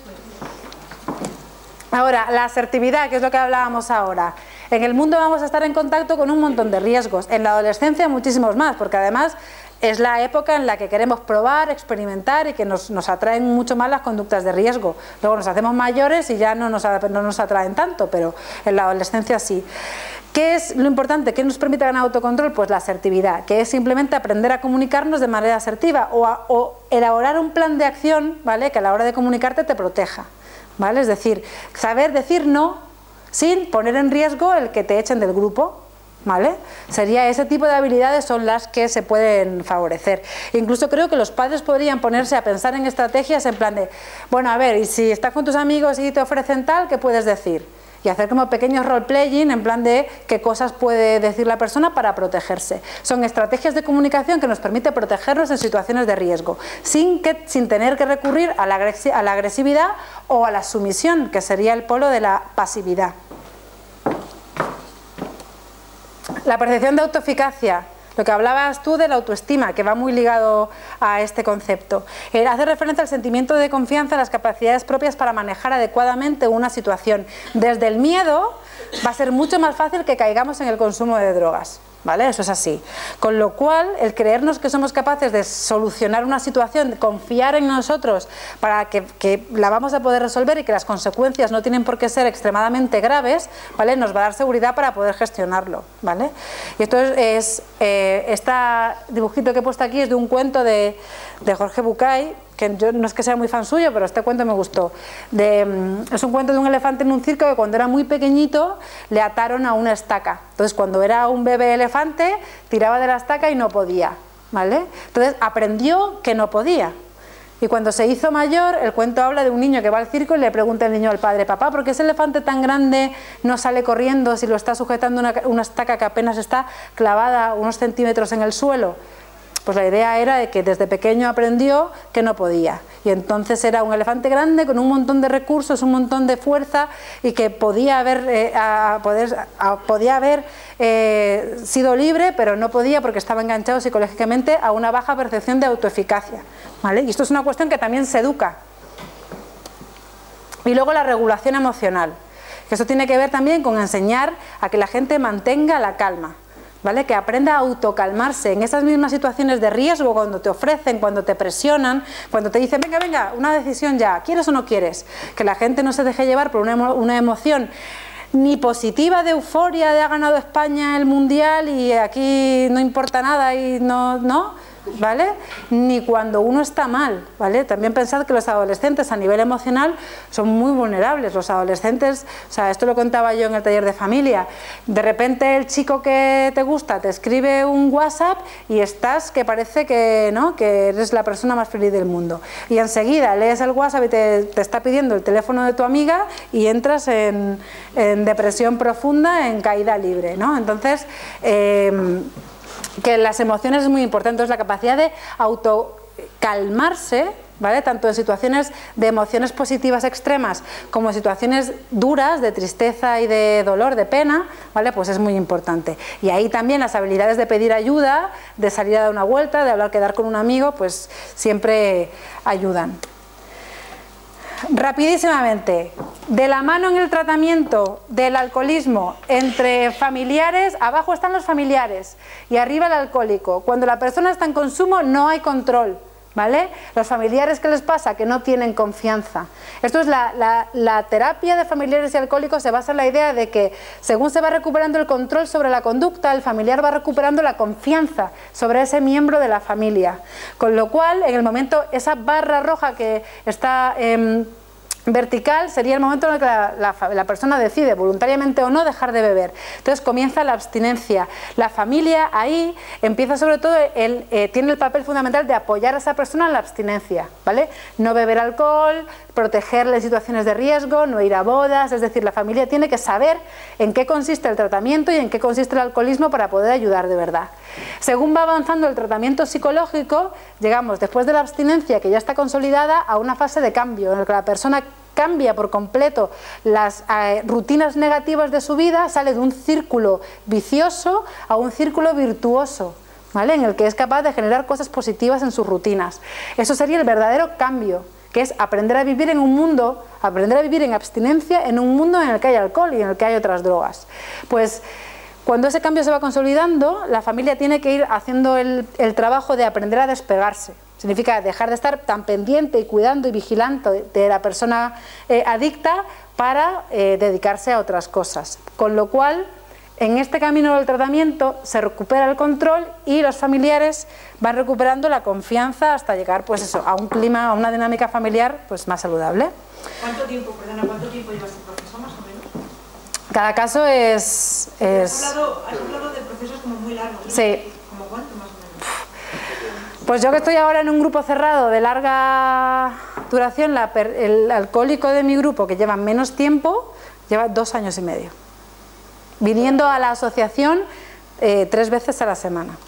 Ahora, la asertividad, que es lo que hablábamos ahora. En el mundo vamos a estar en contacto con un montón de riesgos. En la adolescencia muchísimos más, porque además es la época en la que queremos probar, experimentar y que nos atraen mucho más las conductas de riesgo. Luego nos hacemos mayores y ya no nos atraen tanto, pero en la adolescencia sí. ¿Qué es lo importante? ¿Qué nos permite ganar autocontrol? Pues la asertividad, que es simplemente aprender a comunicarnos de manera asertiva o elaborar un plan de acción, ¿vale?, que a la hora de comunicarte te proteja, ¿vale? Es decir, saber decir no sin poner en riesgo el que te echen del grupo, ¿vale? Sería ese tipo de habilidades son las que se pueden favorecer. Incluso creo que los padres podrían ponerse a pensar en estrategias en plan de, bueno, a ver, y si estás con tus amigos y te ofrecen tal, ¿qué puedes decir? Y hacer como pequeños role-playing en plan de qué cosas puede decir la persona para protegerse. Son estrategias de comunicación que nos permiten protegernos en situaciones de riesgo, sin tener que recurrir a la agresividad o a la sumisión, que sería el polo de la pasividad. La percepción de autoeficacia, lo que hablabas tú de la autoestima, que va muy ligado a este concepto. Hace referencia al sentimiento de confianza en las capacidades propias para manejar adecuadamente una situación. Desde el miedo va a ser mucho más fácil que caigamos en el consumo de drogas, ¿vale? Eso es así. Con lo cual, el creernos que somos capaces de solucionar una situación, de confiar en nosotros para que la vamos a poder resolver y que las consecuencias no tienen por qué ser extremadamente graves, ¿vale? Nos va a dar seguridad para poder gestionarlo, ¿vale? Y esto es este dibujito que he puesto aquí es de un cuento de Jorge Bucay, que yo no es que sea muy fan suyo, pero este cuento me gustó. Es un cuento de un elefante en un circo que cuando era muy pequeñito le ataron a una estaca. Entonces, cuando era un bebé elefante, tiraba de la estaca y no podía, ¿vale? Entonces, aprendió que no podía. Y cuando se hizo mayor, el cuento habla de un niño que va al circo y le pregunta al niño al padre: papá, ¿por qué ese elefante tan grande no sale corriendo si lo está sujetando una estaca que apenas está clavada unos centímetros en el suelo? Pues la idea era de que desde pequeño aprendió que no podía. Y entonces era un elefante grande con un montón de recursos, un montón de fuerza, y que podía haber sido libre, pero no podía porque estaba enganchado psicológicamente a una baja percepción de autoeficacia, ¿vale? Y esto es una cuestión que también se educa. Y luego la regulación emocional, que eso tiene que ver también con enseñar a que la gente mantenga la calma, ¿vale? Que aprenda a autocalmarse en esas mismas situaciones de riesgo, cuando te ofrecen, cuando te presionan, cuando te dicen venga, venga, una decisión ya, ¿quieres o no quieres? Que la gente no se deje llevar por una emoción ni positiva de euforia de ha ganado España el Mundial y aquí no importa nada y no, ¿vale? Ni cuando uno está mal, ¿vale? También pensad que los adolescentes a nivel emocional son muy vulnerables. Los adolescentes, o sea, esto lo contaba yo en el taller de familia, de repente el chico que te gusta te escribe un WhatsApp y estás que parece que, ¿no?, que eres la persona más feliz del mundo, y enseguida lees el WhatsApp y te está pidiendo el teléfono de tu amiga y entras en depresión profunda, en caída libre, ¿no? Entonces, que las emociones es muy importante. Entonces, la capacidad de autocalmarse, ¿vale?, tanto en situaciones de emociones positivas extremas como en situaciones duras de tristeza y de dolor, de pena, ¿vale?, pues es muy importante. Y ahí también las habilidades de pedir ayuda, de salir a dar una vuelta, de hablar, quedar con un amigo, pues siempre ayudan. Rapidísimamente, de la mano en el tratamiento del alcoholismo entre familiares, abajo están los familiares y arriba el alcohólico. Cuando la persona está en consumo no hay control, ¿vale? Los familiares, ¿qué les pasa? Que no tienen confianza. Esto es la terapia de familiares y alcohólicos, se basa en la idea de que según se va recuperando el control sobre la conducta, el familiar va recuperando la confianza sobre ese miembro de la familia. Con lo cual, en el momento, esa barra roja que está vertical sería el momento en el que la persona decide voluntariamente o no dejar de beber. Entonces comienza la abstinencia. La familia ahí empieza sobre todo, tiene el papel fundamental de apoyar a esa persona en la abstinencia, ¿vale? No beber alcohol, protegerle en situaciones de riesgo, no ir a bodas, es decir, la familia tiene que saber en qué consiste el tratamiento y en qué consiste el alcoholismo para poder ayudar de verdad. Según va avanzando el tratamiento psicológico, llegamos después de la abstinencia, que ya está consolidada, a una fase de cambio en la que la persona cambia por completo las rutinas negativas de su vida, sale de un círculo vicioso a un círculo virtuoso, ¿vale?, en el que es capaz de generar cosas positivas en sus rutinas. Eso sería el verdadero cambio, que es aprender a vivir en un mundo, aprender a vivir en abstinencia en un mundo en el que hay alcohol y en el que hay otras drogas. Pues cuando ese cambio se va consolidando, la familia tiene que ir haciendo el trabajo de aprender a despegarse. Significa dejar de estar tan pendiente y cuidando y vigilante de la persona adicta para dedicarse a otras cosas. Con lo cual, en este camino del tratamiento se recupera el control y los familiares van recuperando la confianza hasta llegar, pues eso, a un clima, a una dinámica familiar pues más saludable. ¿Cuánto tiempo lleva este proceso más o menos? Cada caso es... Has hablado de procesos como muy largos, ¿no? Sí. ¿Cómo cuánto más o menos? Pues yo que estoy ahora en un grupo cerrado de larga duración, el alcohólico de mi grupo, que lleva menos tiempo, lleva 2 años y medio. Viniendo a la asociación 3 veces a la semana.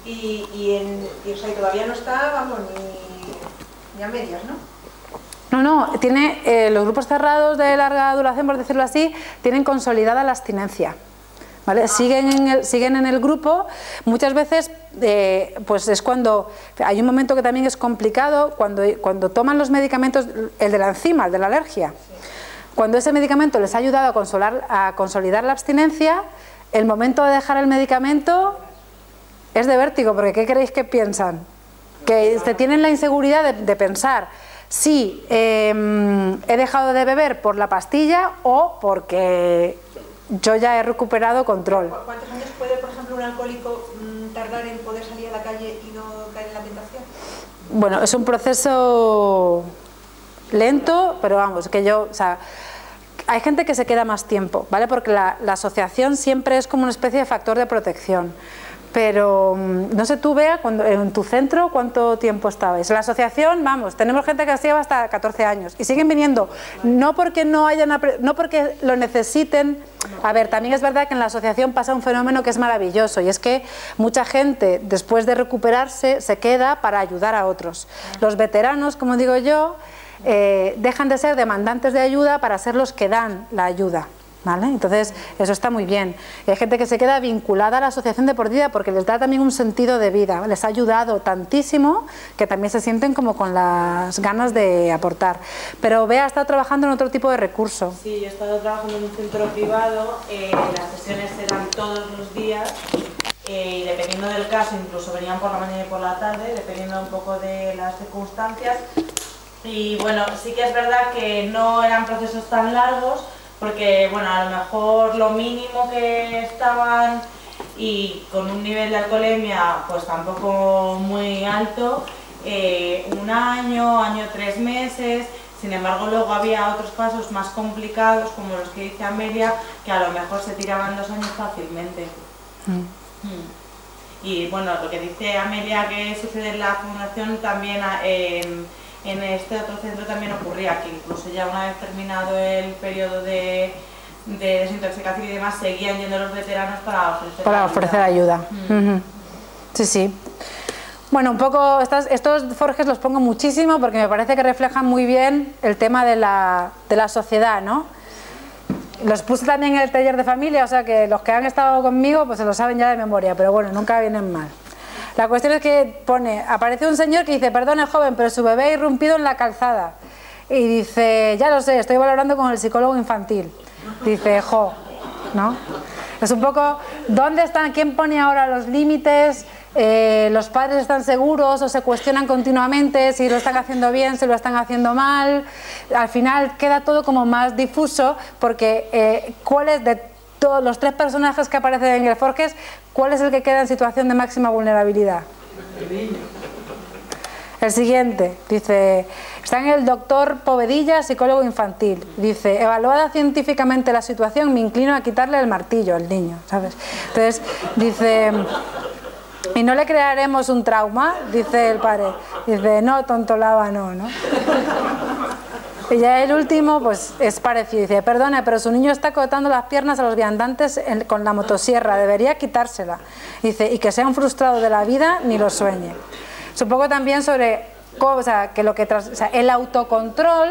O sea, todavía no está, vamos, ni a medias, ¿no? No, tiene los grupos cerrados de larga duración, por decirlo así, tienen consolidada la abstinencia, ¿vale? Siguen en el grupo. Muchas veces pues es cuando hay un momento que también es complicado, cuando toman los medicamentos, el de la enzima, el de la alergia. Cuando ese medicamento les ha ayudado a consolidar la abstinencia, el momento de dejar el medicamento es de vértigo, porque ¿qué creéis que piensan? Que se tienen la inseguridad de pensar si he dejado de beber por la pastilla o porque yo ya he recuperado control. ¿Cuántos años puede, por ejemplo, un alcohólico tardar en poder salir a la calle y no caer en la tentación? Bueno, es un proceso lento, pero vamos, que yo, o sea, hay gente que se queda más tiempo, ¿vale? Porque la asociación siempre es como una especie de factor de protección. Pero no sé tú, Bea, en tu centro, ¿cuánto tiempo estabais? En la asociación, vamos, tenemos gente que lleva hasta 14 años y siguen viniendo, no porque no porque lo necesiten. A ver, también es verdad que en la asociación pasa un fenómeno que es maravilloso, y es que mucha gente, después de recuperarse, se queda para ayudar a otros. Los veteranos, como digo yo, dejan de ser demandantes de ayuda para ser los que dan la ayuda. ¿Vale? Entonces eso está muy bien. Y hay gente que se queda vinculada a la asociación deportiva porque les da también un sentido de vida, les ha ayudado tantísimo que también se sienten como con las ganas de aportar. Pero Bea ha estado trabajando en otro tipo de recurso. Sí, yo he estado trabajando en un centro privado, las sesiones eran todos los días y dependiendo del caso, incluso venían por la mañana y por la tarde, dependiendo un poco de las circunstancias. Y bueno, sí que es verdad que no eran procesos tan largos, porque bueno, a lo mejor lo mínimo que estaban y con un nivel de alcoholemia pues tampoco muy alto, 1 año, 3 meses. Sin embargo, luego había otros casos más complicados, como los que dice Amelia, que a lo mejor se tiraban 2 años fácilmente. Y bueno, lo que dice Amelia que sucede en la fundación también en este otro centro también ocurría, que incluso ya una vez terminado el periodo de desintoxicación y demás, seguían yendo los veteranos para ofrecer ayuda. Sí, sí. Bueno, un poco, estos forjes los pongo muchísimo porque me parece que reflejan muy bien el tema de la sociedad, ¿no? Los puse también en el taller de familia, o sea que los que han estado conmigo pues se lo saben ya de memoria, pero bueno, nunca vienen mal. La cuestión es que aparece un señor que dice: perdone joven, pero su bebé ha irrumpido en la calzada. Y dice: ya lo sé, estoy valorando con el psicólogo infantil. Dice: jo, ¿no? Es un poco, ¿dónde están? ¿Quién pone ahora los límites? ¿Los padres están seguros o se cuestionan continuamente si lo están haciendo bien, si lo están haciendo mal? Al final queda todo como más difuso porque ¿cuál es de todos los 3 personajes que aparecen en el Forges, cuál es el que queda en situación de máxima vulnerabilidad? El siguiente, dice, está en el doctor Povedilla, psicólogo infantil. Dice: evaluada científicamente la situación, me inclino a quitarle el martillo al niño, ¿sabes? Entonces, dice: ¿y no le crearemos un trauma? Dice el padre. Dice: no, tontolaba, no, ¿no? Y ya el último, pues es parecido. Dice: perdone, pero su niño está cortando las piernas a los viandantes con la motosierra, debería quitársela. Dice: y que sea un frustrado de la vida, ni lo sueñe. Supongo también sobre que el autocontrol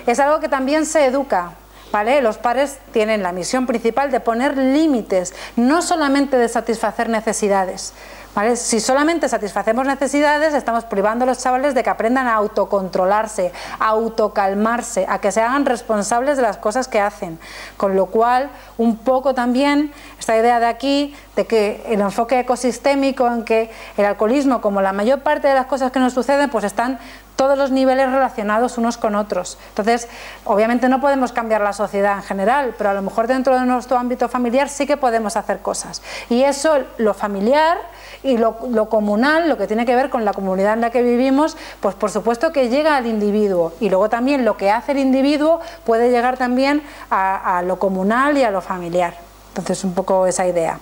es algo que también se educa, ¿vale? Los padres tienen la misión principal de poner límites, no solamente de satisfacer necesidades, ¿vale? Si solamente satisfacemos necesidades, estamos privando a los chavales de que aprendan a autocontrolarse, a autocalmarse, a que se hagan responsables de las cosas que hacen. Con lo cual, un poco también esta idea de aquí, de que el enfoque ecosistémico en que el alcoholismo, como la mayor parte de las cosas que nos suceden, pues están todos los niveles relacionados unos con otros. Entonces, obviamente no podemos cambiar la sociedad en general, pero a lo mejor dentro de nuestro ámbito familiar sí que podemos hacer cosas. Y eso, lo familiar y lo comunal, lo que tiene que ver con la comunidad en la que vivimos, pues por supuesto que llega al individuo. Y luego también lo que hace el individuo puede llegar también a lo comunal y a lo familiar. Entonces, un poco esa idea.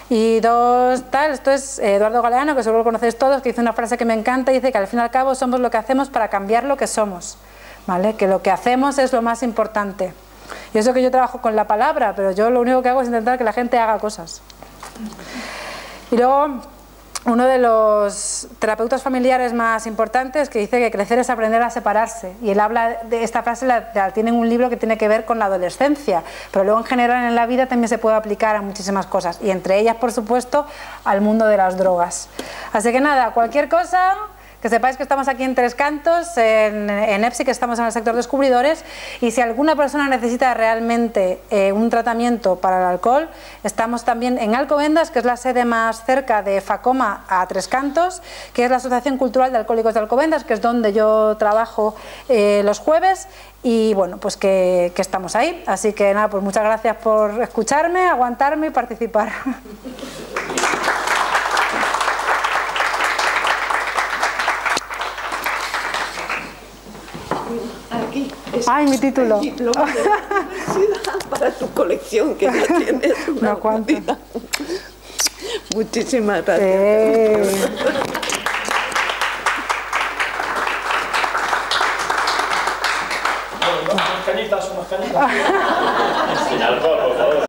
Y esto es Eduardo Galeano, que seguro lo conocéis todos, que dice una frase que me encanta, dice que al fin y al cabo somos lo que hacemos para cambiar lo que somos, ¿vale? Que lo que hacemos es lo más importante. Y eso que yo trabajo con la palabra, pero yo lo único que hago es intentar que la gente haga cosas. Y luego, uno de los terapeutas familiares más importantes que dice que crecer es aprender a separarse, y él habla de esta frase, la tiene en un libro que tiene que ver con la adolescencia, pero luego en general en la vida también se puede aplicar a muchísimas cosas, y entre ellas por supuesto al mundo de las drogas. Así que nada, cualquier cosa que sepáis que estamos aquí en Tres Cantos, en EPSI, que estamos en el sector descubridores, y si alguna persona necesita realmente un tratamiento para el alcohol, estamos también en Alcobendas, que es la sede más cerca de Facoma a Tres Cantos, que es la Asociación Cultural de Alcohólicos de Alcobendas, que es donde yo trabajo los jueves, y bueno, pues que estamos ahí. Así que nada, pues muchas gracias por escucharme, aguantarme y participar. Aquí. Ay, mi título. Aquí, lo de la universidad para tu colección, que ya tienes una cuantía. Muchísimas gracias. Unas cañitas, unas cañitas.